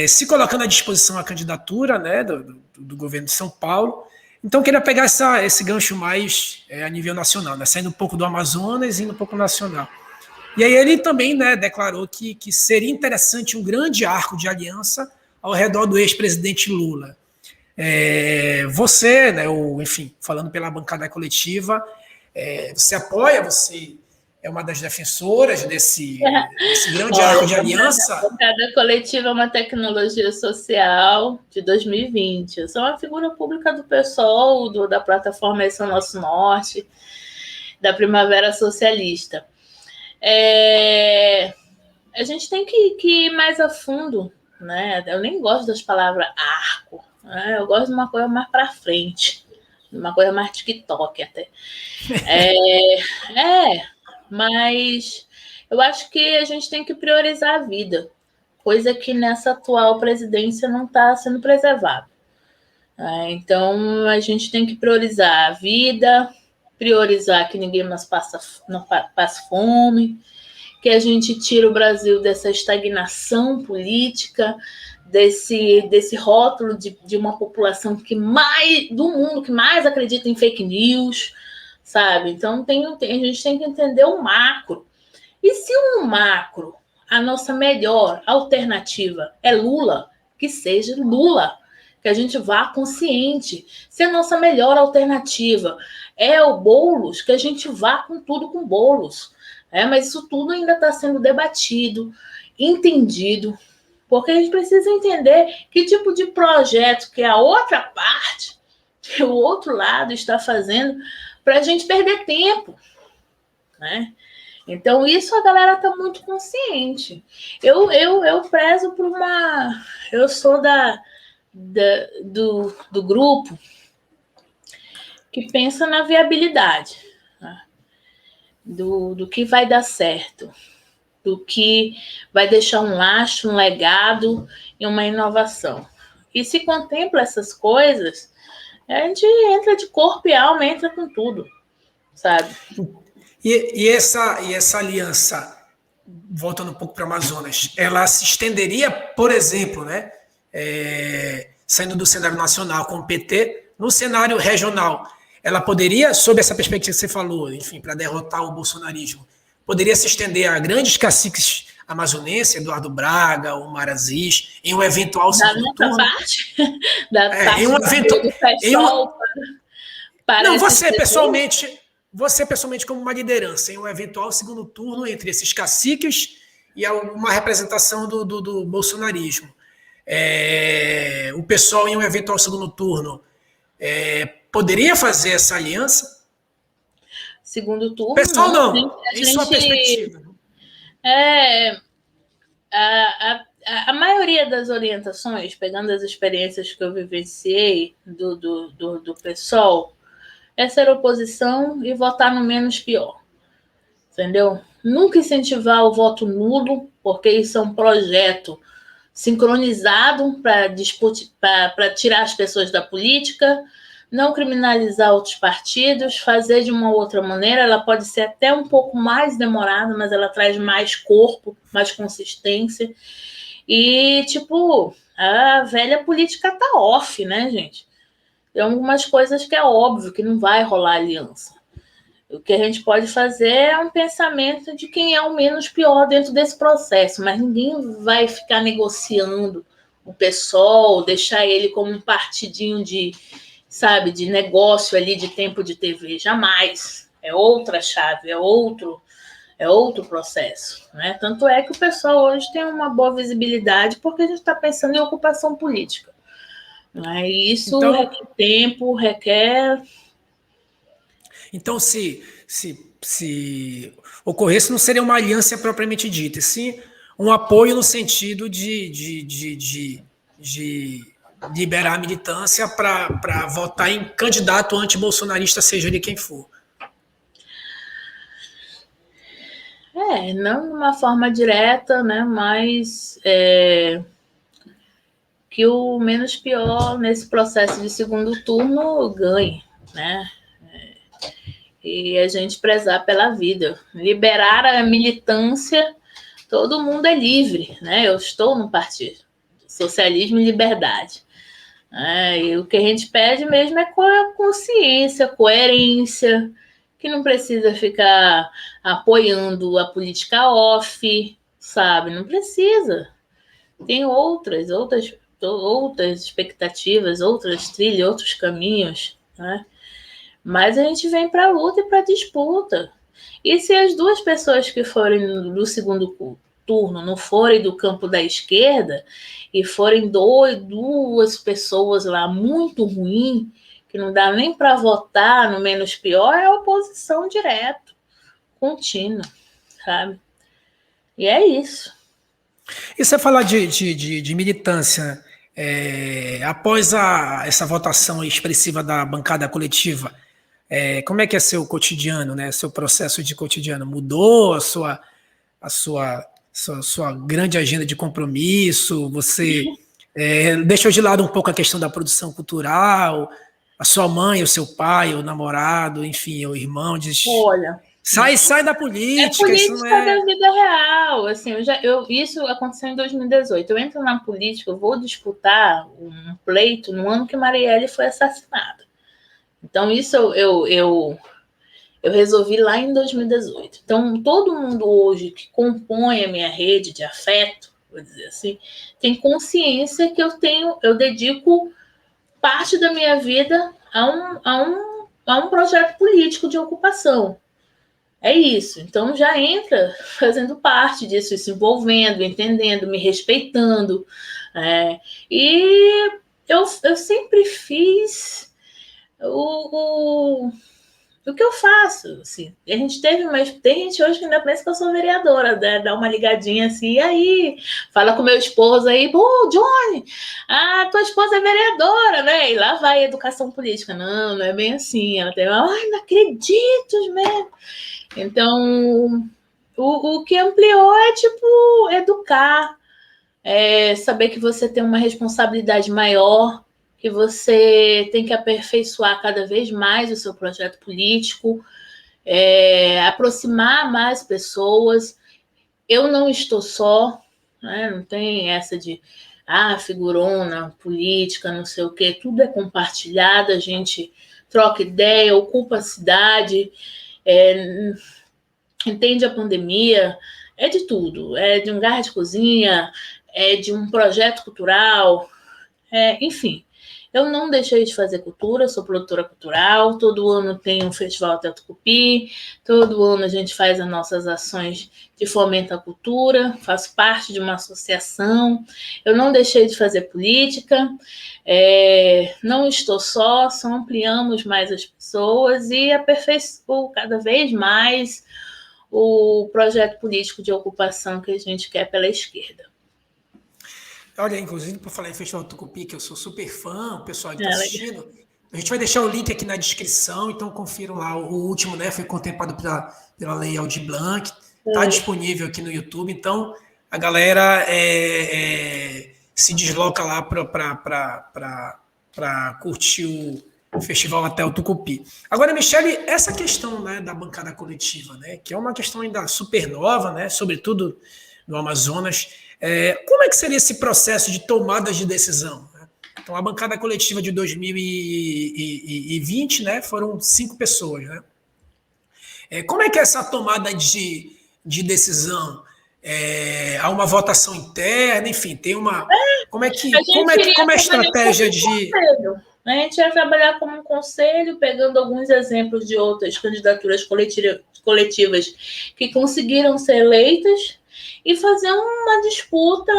se colocando à disposição a candidatura, né, do governo de São Paulo. Então, eu queria pegar esse gancho mais a nível nacional, né, saindo um pouco do Amazonas e indo um pouco nacional. E aí ele também, né, declarou que seria interessante um grande arco de aliança ao redor do ex-presidente Lula. Você, né, enfim, falando pela bancada coletiva, você apoia, você é uma das defensoras desse grande arco de aliança? A bancada coletiva é uma tecnologia social de 2020. Eu sou uma figura pública do PSOL, da plataforma Esse é o Nosso Norte, da Primavera Socialista. A gente tem que ir mais a fundo, né? Eu nem gosto das palavras arco, né? Eu gosto de uma coisa mais para frente, uma coisa mais TikTok até. Mas eu acho que a gente tem que priorizar a vida, coisa que nessa atual presidência não está sendo preservada. Então, a gente tem que priorizar a vida, priorizar que ninguém mais não passe fome, que a gente tire o Brasil dessa estagnação política, desse rótulo de uma população do mundo que mais acredita em fake news, sabe? Então, a gente tem que entender o macro. E se o macro, a nossa melhor alternativa é Lula, que seja Lula, que a gente vá consciente. Se a nossa melhor alternativa é o Boulos, que a gente vá com tudo com Boulos. Mas isso tudo ainda está sendo debatido, entendido, porque a gente precisa entender que tipo de projeto que a outra parte, que o outro lado está fazendo, para a gente perder tempo, né? Então, isso a galera está muito consciente. Eu prezo por uma... Eu sou do grupo que pensa na viabilidade, né? Do que vai dar certo, do que vai deixar um lastro, um legado e uma inovação. E se contempla essas coisas, a gente entra de corpo e alma, entra com tudo, sabe? E essa aliança, voltando um pouco para o Amazonas, ela se estenderia, por exemplo, né, saindo do cenário nacional com o PT, no cenário regional. Ela poderia, sob essa perspectiva que você falou, enfim, para derrotar o bolsonarismo, poderia se estender a grandes caciques amazonenses, Eduardo Braga, Omar Aziz, em um eventual segundo turno. Parte? Da parte em um eventual, do PSOL para não, você pessoalmente como uma liderança, em um eventual segundo turno entre esses caciques e uma representação do bolsonarismo. O PSOL em um eventual segundo turno poderia fazer essa aliança? Segundo turno, PSOL não, em sua perspectiva. A maioria das orientações, pegando as experiências que eu vivenciei do PSOL, é ser oposição e votar no menos pior, entendeu? Nunca incentivar o voto nulo, porque isso é um projeto, sincronizado para tirar as pessoas da política, não criminalizar outros partidos, fazer de uma outra maneira. Ela pode ser até um pouco mais demorada, mas ela traz mais corpo, mais consistência. E, tipo, a velha política tá off, né, gente? Tem algumas coisas que é óbvio que não vai rolar aliança. O que a gente pode fazer é um pensamento de quem é o menos pior dentro desse processo, mas ninguém vai ficar negociando o PSOL, deixar ele como um partidinho de, sabe, de negócio ali, de tempo de TV. Jamais. É outra chave, é outro processo, né? Tanto é que o pessoal hoje tem uma boa visibilidade porque a gente está pensando em ocupação política. Né? E isso então, requer tempo, requer... Então, se ocorresse, não seria uma aliança propriamente dita, e sim um apoio no sentido de liberar a militância para votar em candidato anti-bolsonarista, seja ele quem for. Não de uma forma direta, né, mas que o menos pior nesse processo de segundo turno ganhe, né? E a gente prezar pela vida. Liberar a militância, todo mundo é livre, né? Eu estou no partido. Socialismo e liberdade. E o que a gente pede mesmo é consciência, coerência, que não precisa ficar apoiando a política off, sabe? Não precisa. Tem outras expectativas, outras trilhas, outros caminhos, né? Mas a gente vem para a luta e para a disputa. E se as duas pessoas que forem do segundo turno não forem do campo da esquerda e forem duas pessoas lá muito ruim, que não dá nem para votar no menos pior, é oposição direto, contínua, sabe? E é isso. E você falar de militância, após essa votação expressiva da bancada coletiva, como é que é seu cotidiano, né? Seu processo de cotidiano? Mudou a sua grande agenda de compromisso? Você deixou de lado um pouco a questão da produção cultural? A sua mãe, o seu pai, o namorado, enfim, o irmão diz... Olha... Sai da política. É política isso não é... da vida real. Assim, isso aconteceu em 2018. Eu entro na política, eu vou disputar um pleito no ano que Marielle foi assassinada. Então, isso eu resolvi lá em 2018. Então, todo mundo hoje que compõe a minha rede de afeto, vou dizer assim, tem consciência que eu dedico parte da minha vida a um projeto político de ocupação. É isso. Então, já entra fazendo parte disso, se envolvendo, entendendo, me respeitando. E eu sempre fiz o que eu faço, assim. A gente tem gente hoje que ainda pensa que eu sou vereadora, né? Dá uma ligadinha assim, e aí, fala com meu esposo aí, Johnny, tua esposa é vereadora, né? E lá vai a educação política. Não é bem assim. Ela tem, não acredito mesmo. Então, o que ampliou é, tipo, educar, saber que você tem uma responsabilidade maior, que você tem que aperfeiçoar cada vez mais o seu projeto político, aproximar mais pessoas. Eu não estou só, né? Não tem essa de figurona, política, não sei o quê. Tudo é compartilhado, a gente troca ideia, ocupa a cidade, entende a pandemia, é de tudo. É de um gás de cozinha, é de um projeto cultural, enfim. Eu não deixei de fazer cultura, sou produtora cultural, todo ano tem um festival Teto Cupi, todo ano a gente faz as nossas ações de fomento à cultura, faço parte de uma associação, eu não deixei de fazer política, não estou só ampliamos mais as pessoas e aperfeiçoo cada vez mais o projeto político de ocupação que a gente quer pela esquerda. Olha, inclusive, por falar em Festival Tucupi, que eu sou super fã, o pessoal que está assistindo, a gente vai deixar o link aqui na descrição, então confiram lá. O último, né, foi contemplado pela Lei Aldir Blanc, está disponível aqui no YouTube, então a galera se desloca lá para curtir o Festival Hotel Tucupi. Agora, Michele, essa questão, né, da bancada coletiva, né, que é uma questão ainda super nova, né, sobretudo no Amazonas, como é que seria esse processo de tomada de decisão? Né? Então, a bancada coletiva de 2020, né, foram 5 pessoas. Né? Como é que é essa tomada de decisão? Há uma votação interna, enfim, tem uma... Como é a estratégia de... A gente vai trabalhar como um conselho, pegando alguns exemplos de outras candidaturas coletivas que conseguiram ser eleitas e fazer uma disputa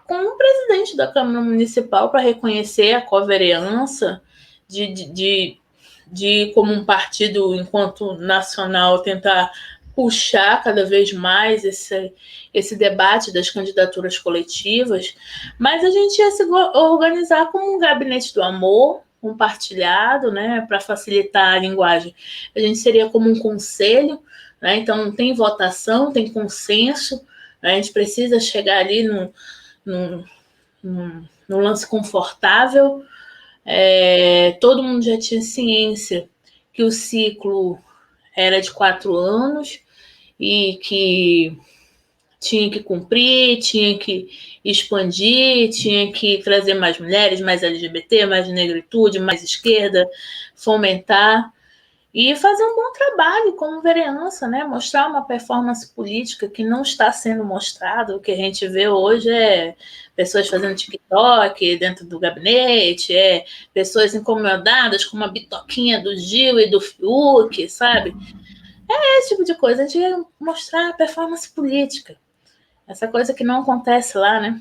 com o presidente da Câmara Municipal para reconhecer a covereança de como um partido, enquanto nacional, tentar puxar cada vez mais esse debate das candidaturas coletivas, mas a gente ia se organizar como um gabinete do amor compartilhado, né, para facilitar a linguagem. A gente seria como um conselho, né, então tem votação, tem consenso, né, a gente precisa chegar ali num lance confortável. Todo mundo já tinha ciência que o ciclo era de 4 anos e que tinha que cumprir, tinha que expandir, tinha que trazer mais mulheres, mais LGBT, mais negritude, mais esquerda, fomentar e fazer um bom trabalho como vereança, né? Mostrar uma performance política que não está sendo mostrada. O que a gente vê hoje é pessoas fazendo TikTok dentro do gabinete, pessoas incomodadas com uma bitoquinha do Gil e do Fiuk, sabe? Esse tipo de coisa. A gente ia mostrar a performance política. Essa coisa que não acontece lá, né?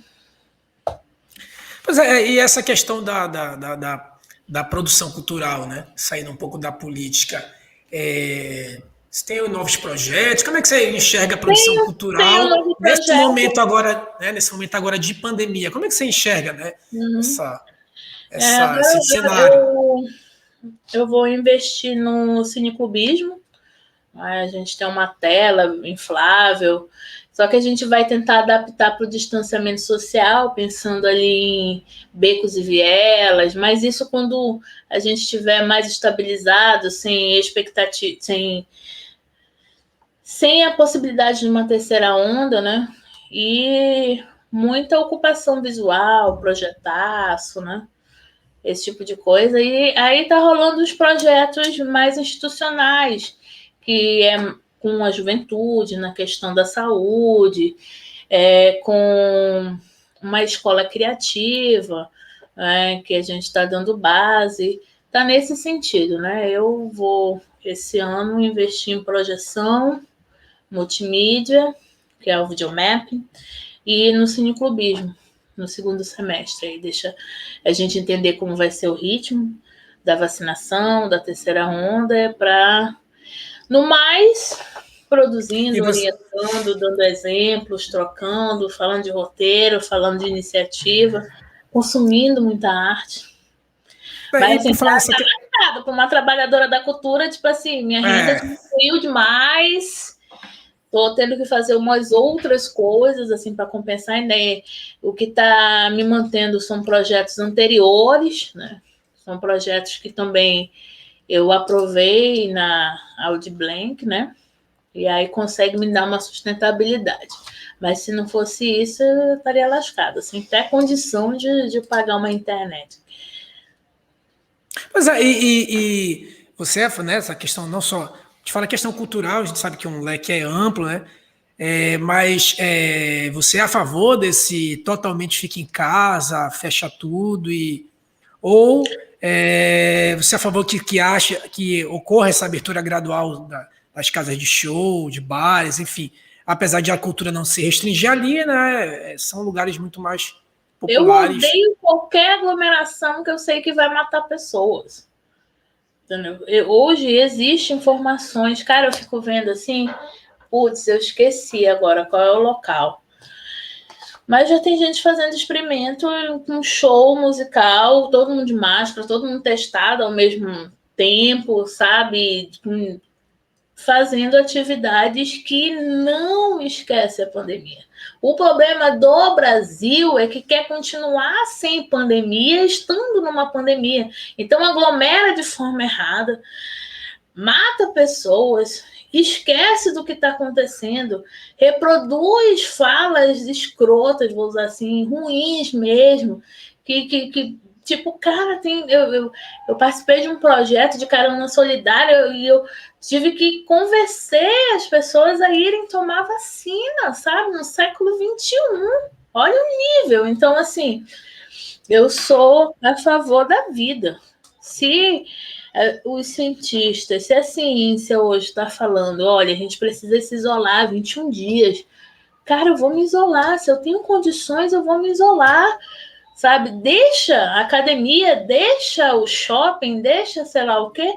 Pois e essa questão da produção cultural, né? Saindo um pouco da política. Você tem novos projetos? Como é que você enxerga a produção cultural nesse momento agora, né? Nesse momento agora de pandemia? Como é que você enxerga, né? Esse cenário? Eu vou investir no cineclubismo. A gente tem uma tela inflável, só que a gente vai tentar adaptar para o distanciamento social, pensando ali em becos e vielas, mas isso quando a gente estiver mais estabilizado, sem expectativa, sem a possibilidade de uma terceira onda, né? E muita ocupação visual, projetaço, né? Esse tipo de coisa. E aí tá rolando os projetos mais institucionais, que é com a juventude, na questão da saúde, com uma escola criativa, que a gente está dando base. Está nesse sentido, né? Eu vou, esse ano, investir em projeção, multimídia, que é o videomapping, e no cineclubismo, no segundo semestre. Aí deixa a gente entender como vai ser o ritmo da vacinação, da terceira onda, para, no mais, produzindo, orientando, dando exemplos, trocando, falando de roteiro, falando de iniciativa, consumindo muita arte. Mas assim, para uma trabalhadora da cultura, tipo assim, minha renda diminuiu demais. Estou tendo que fazer umas outras coisas assim para compensar, né? O que está me mantendo são projetos anteriores, né? São projetos que também eu aprovei na Audi Blank, né? E aí consegue me dar uma sustentabilidade. Mas se não fosse isso, eu estaria lascada, sem ter condição de pagar uma internet. Pois é, e você, né, essa questão não só... A gente fala questão cultural, a gente sabe que um leque é amplo, né? Mas você é a favor desse totalmente fica em casa, fecha tudo, ou você é a favor que acha que ocorra essa abertura gradual das casas de show, de bares, enfim, apesar de a cultura não se restringir ali, né? São lugares muito mais populares. Eu odeio qualquer aglomeração que eu sei que vai matar pessoas. Entendeu? Hoje existem informações, cara, eu fico vendo assim, putz, eu esqueci agora qual é o local. Mas já tem gente fazendo experimento com show musical, todo mundo de máscara, todo mundo testado ao mesmo tempo, sabe? fazendo atividades que não esquecem a pandemia. O problema do Brasil é que quer continuar sem pandemia, estando numa pandemia. Então, aglomera de forma errada, mata pessoas, esquece do que está acontecendo, reproduz falas escrotas, vou usar assim, ruins mesmo, que tipo, cara, eu participei de um projeto de carona solidária e eu tive que convencer as pessoas a irem tomar vacina, sabe? No século XXI. Olha o nível. Então, assim, eu sou a favor da vida. Se os cientistas, se a ciência hoje está falando, olha, a gente precisa se isolar 21 dias, cara, eu vou me isolar. Se eu tenho condições, eu vou me isolar, sabe? Deixa a academia, deixa o shopping, deixa sei lá o quê,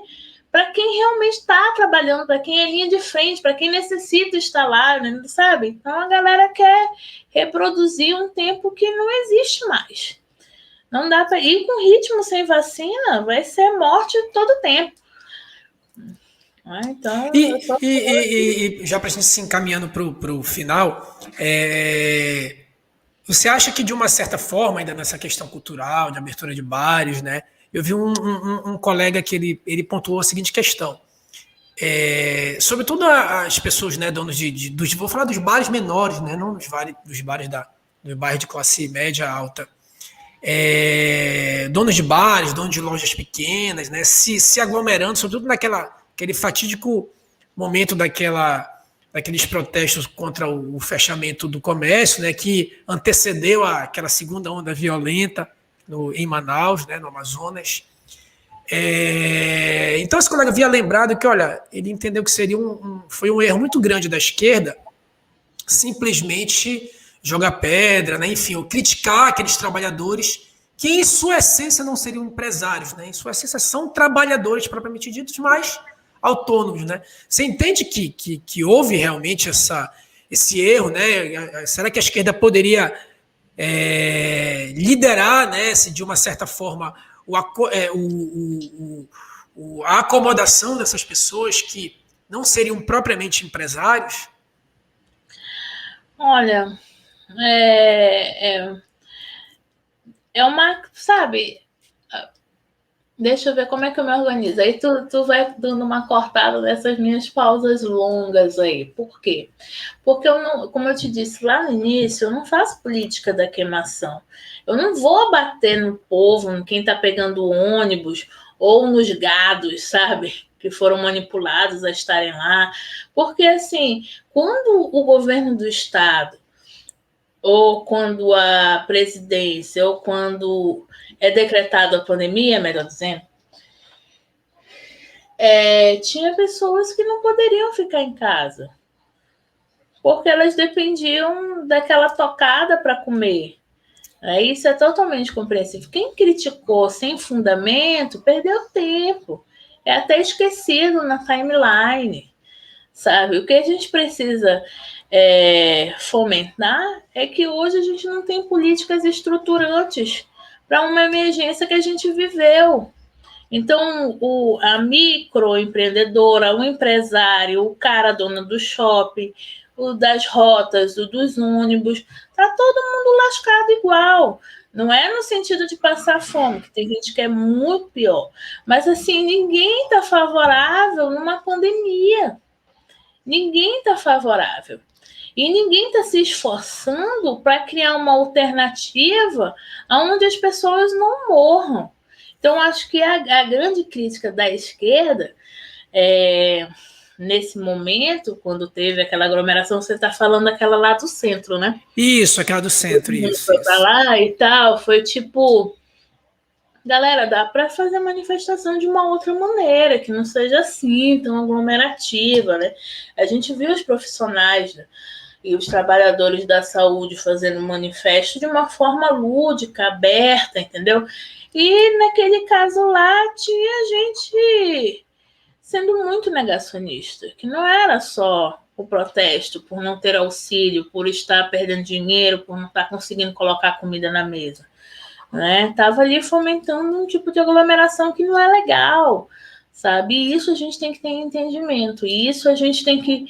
para quem realmente está trabalhando, para quem é linha de frente, para quem necessita estar lá, né? Sabe? Então a galera quer reproduzir um tempo que não existe mais. Não dá para ir com ritmo sem vacina, vai ser morte todo tempo. Então, E já para a gente se encaminhando para o final, você acha que de uma certa forma, ainda nessa questão cultural, de abertura de bares, né? Eu vi um colega que ele pontuou a seguinte questão. Sobretudo as pessoas, né, donos vou falar dos bares menores, né, não dos bares dos bairros de classe média alta. Donos de bares, donos de lojas pequenas, né, se aglomerando, sobretudo aquele fatídico momento daqueles protestos contra o fechamento do comércio, né, que antecedeu aquela segunda onda violenta em Manaus, né, no Amazonas. Então esse colega havia lembrado que, olha, ele entendeu que foi um erro muito grande da esquerda simplesmente jogar pedra, né, enfim, ou criticar aqueles trabalhadores que em sua essência não seriam empresários, né, em sua essência são trabalhadores propriamente ditos, mas autônomos, né? Você entende que houve realmente esse erro, né? Será que a esquerda poderia liderar, né, se de uma certa forma a acomodação dessas pessoas que não seriam propriamente empresários? Olha, é uma, sabe, deixa eu ver como é que eu me organizo. Aí tu vai dando uma cortada dessas minhas pausas longas aí. Por quê? Porque eu não, como eu te disse lá no início, eu não faço política da queimação. Eu não vou bater no povo, em quem está pegando ônibus ou nos gados, sabe? Que foram manipulados a estarem lá. Porque, assim, quando o governo do Estado, ou quando a presidência, ou quando é decretada a pandemia, melhor dizendo, tinha pessoas que não poderiam ficar em casa, porque elas dependiam daquela tocada para comer. Isso é totalmente compreensível. Quem criticou sem fundamento perdeu tempo, é até esquecido na timeline, sabe? O que a gente precisa fomentar é que hoje a gente não tem políticas estruturantes para uma emergência que a gente viveu. Então, a microempreendedora, o empresário, o cara dono do shopping, o das rotas, o dos ônibus, tá todo mundo lascado igual. Não é no sentido de passar fome, que tem gente que é muito pior. Mas, assim, ninguém está favorável numa pandemia. Ninguém está favorável. E ninguém está se esforçando para criar uma alternativa onde as pessoas não morram. Então, acho que a grande crítica da esquerda, nesse momento, quando teve aquela aglomeração, você está falando daquela lá do centro, né? Isso, aquela do centro, isso. Foi para lá e tal, foi tipo... Galera, dá para fazer a manifestação de uma outra maneira, que não seja assim, tão aglomerativa, né? A gente viu os profissionais, né, e os trabalhadores da saúde fazendo manifesto de uma forma lúdica, aberta, entendeu? E naquele caso lá tinha gente sendo muito negacionista, que não era só o protesto por não ter auxílio, por estar perdendo dinheiro, por não estar conseguindo colocar comida na mesa. Né? Tava ali fomentando um tipo de aglomeração que não é legal, sabe? E isso a gente tem que ter entendimento, e isso a gente tem que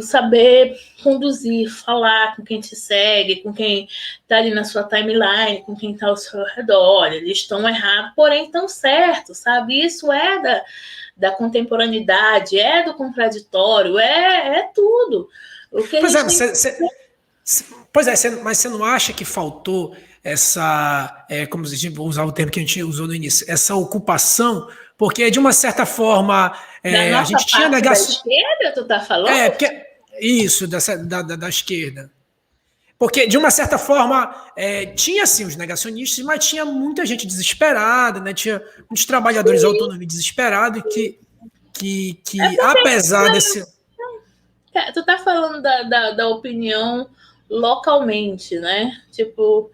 saber conduzir, falar com quem te segue, com quem está ali na sua timeline, com quem está ao seu redor. Olha, eles estão errados, porém estão certos, sabe? Isso é da contemporaneidade, é do contraditório, é tudo. O que a Pois é, gente tem que... mas você não acha que faltou essa, como se diz, vou usar o termo que a gente usou no início, essa ocupação? Porque, de uma certa forma, Da a nossa gente tinha parte da negação. esquerda, tu tá falando? Porque. Isso, da esquerda. Porque, de uma certa forma, tinha sim os negacionistas, mas tinha muita gente desesperada, né? Tinha muitos trabalhadores autônomos desesperados É que, porque apesar desse. tu tá falando da opinião localmente, né? Tipo,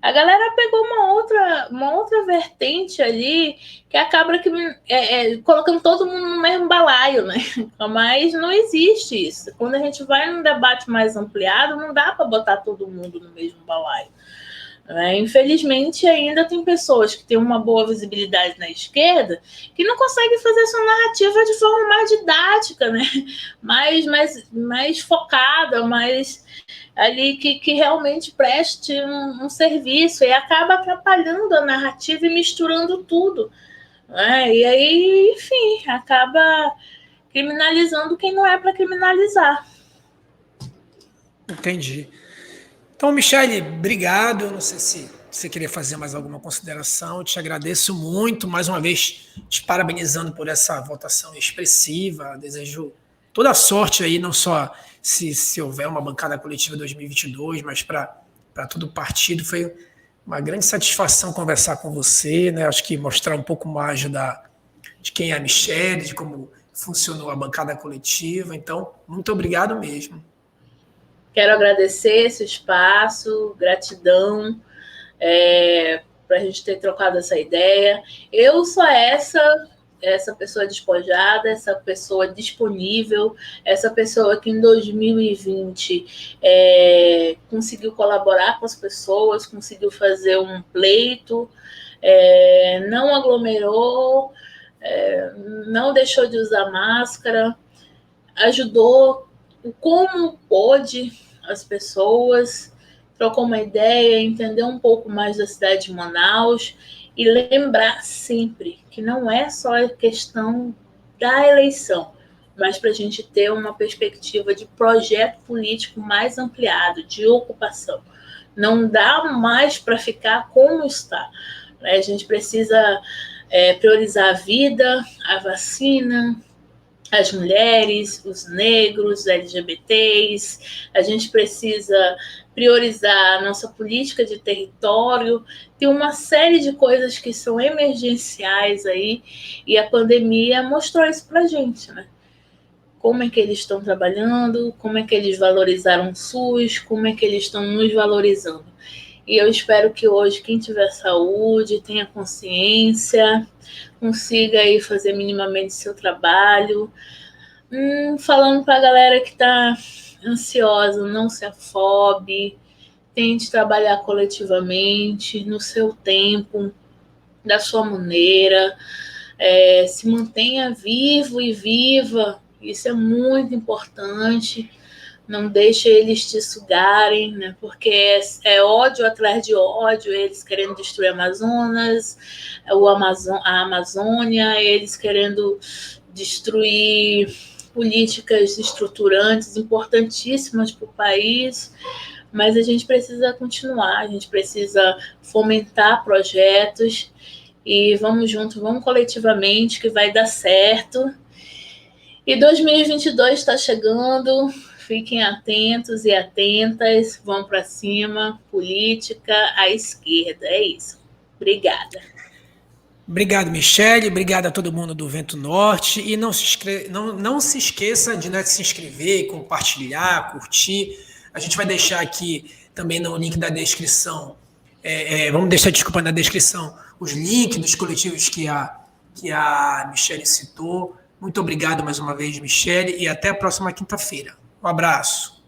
a galera pegou uma outra vertente ali que acaba que colocando todo mundo no mesmo balaio, né? Mas não existe isso. Quando a gente vai num debate mais ampliado, não dá para botar todo mundo no mesmo balaio. Infelizmente, ainda tem pessoas que têm uma boa visibilidade na esquerda que não conseguem fazer sua narrativa de forma mais didática, né? mais focada, mais ali que realmente preste um serviço e acaba atrapalhando a narrativa e misturando tudo. Né? E aí, enfim, acaba criminalizando quem não é para criminalizar. Entendi. Então, Michele, obrigado. Não sei se você queria fazer mais alguma consideração. Eu te agradeço muito, mais uma vez, te parabenizando por essa votação expressiva. Desejo toda a sorte aí, não só se houver uma bancada coletiva 2022, mas para todo o partido. Foi uma grande satisfação conversar com você, né? Acho que mostrar um pouco mais de quem é a Michele, de como funcionou a bancada coletiva. Então, muito obrigado mesmo. Quero agradecer esse espaço, gratidão para a gente ter trocado essa ideia. Eu sou essa pessoa despojada, essa pessoa disponível, essa pessoa que em 2020 conseguiu colaborar com as pessoas, conseguiu fazer um pleito, não aglomerou, não deixou de usar máscara, ajudou como pôde as pessoas, trocou uma ideia, entender um pouco mais da cidade de Manaus e lembrar sempre que não é só a questão da eleição, mas para a gente ter uma perspectiva de projeto político mais ampliado, de ocupação. Não dá mais para ficar como está. A gente precisa priorizar a vida, a vacina, as mulheres, os negros, os LGBTs. A gente precisa priorizar a nossa política de território. Tem uma série de coisas que são emergenciais aí, e a pandemia mostrou isso para a gente, né? Como é que eles estão trabalhando, como é que eles valorizaram o SUS, como é que eles estão nos valorizando. E eu espero que hoje quem tiver saúde, tenha consciência, consiga aí fazer minimamente seu trabalho. Falando para a galera que está ansiosa, não se afobe, tente trabalhar coletivamente, no seu tempo, da sua maneira, se mantenha vivo e viva, isso é muito importante. Não deixe eles te sugarem, né? Porque é ódio atrás de ódio, eles querendo destruir Amazonas, a Amazônia, eles querendo destruir políticas estruturantes importantíssimas para o país, mas a gente precisa continuar, a gente precisa fomentar projetos e vamos junto, vamos coletivamente que vai dar certo. E 2022 está chegando, fiquem atentos e atentas, vão para cima, política à esquerda, é isso. Obrigada. Obrigado, Michele. Obrigado a todo mundo do Vento Norte. E não se esqueça de, né, se inscrever, compartilhar, curtir. A gente vai deixar aqui também no link da descrição. Vamos deixar, desculpa, na descrição os links dos coletivos que a Michele citou. Muito obrigado mais uma vez, Michele, e até a próxima quinta-feira. Um abraço.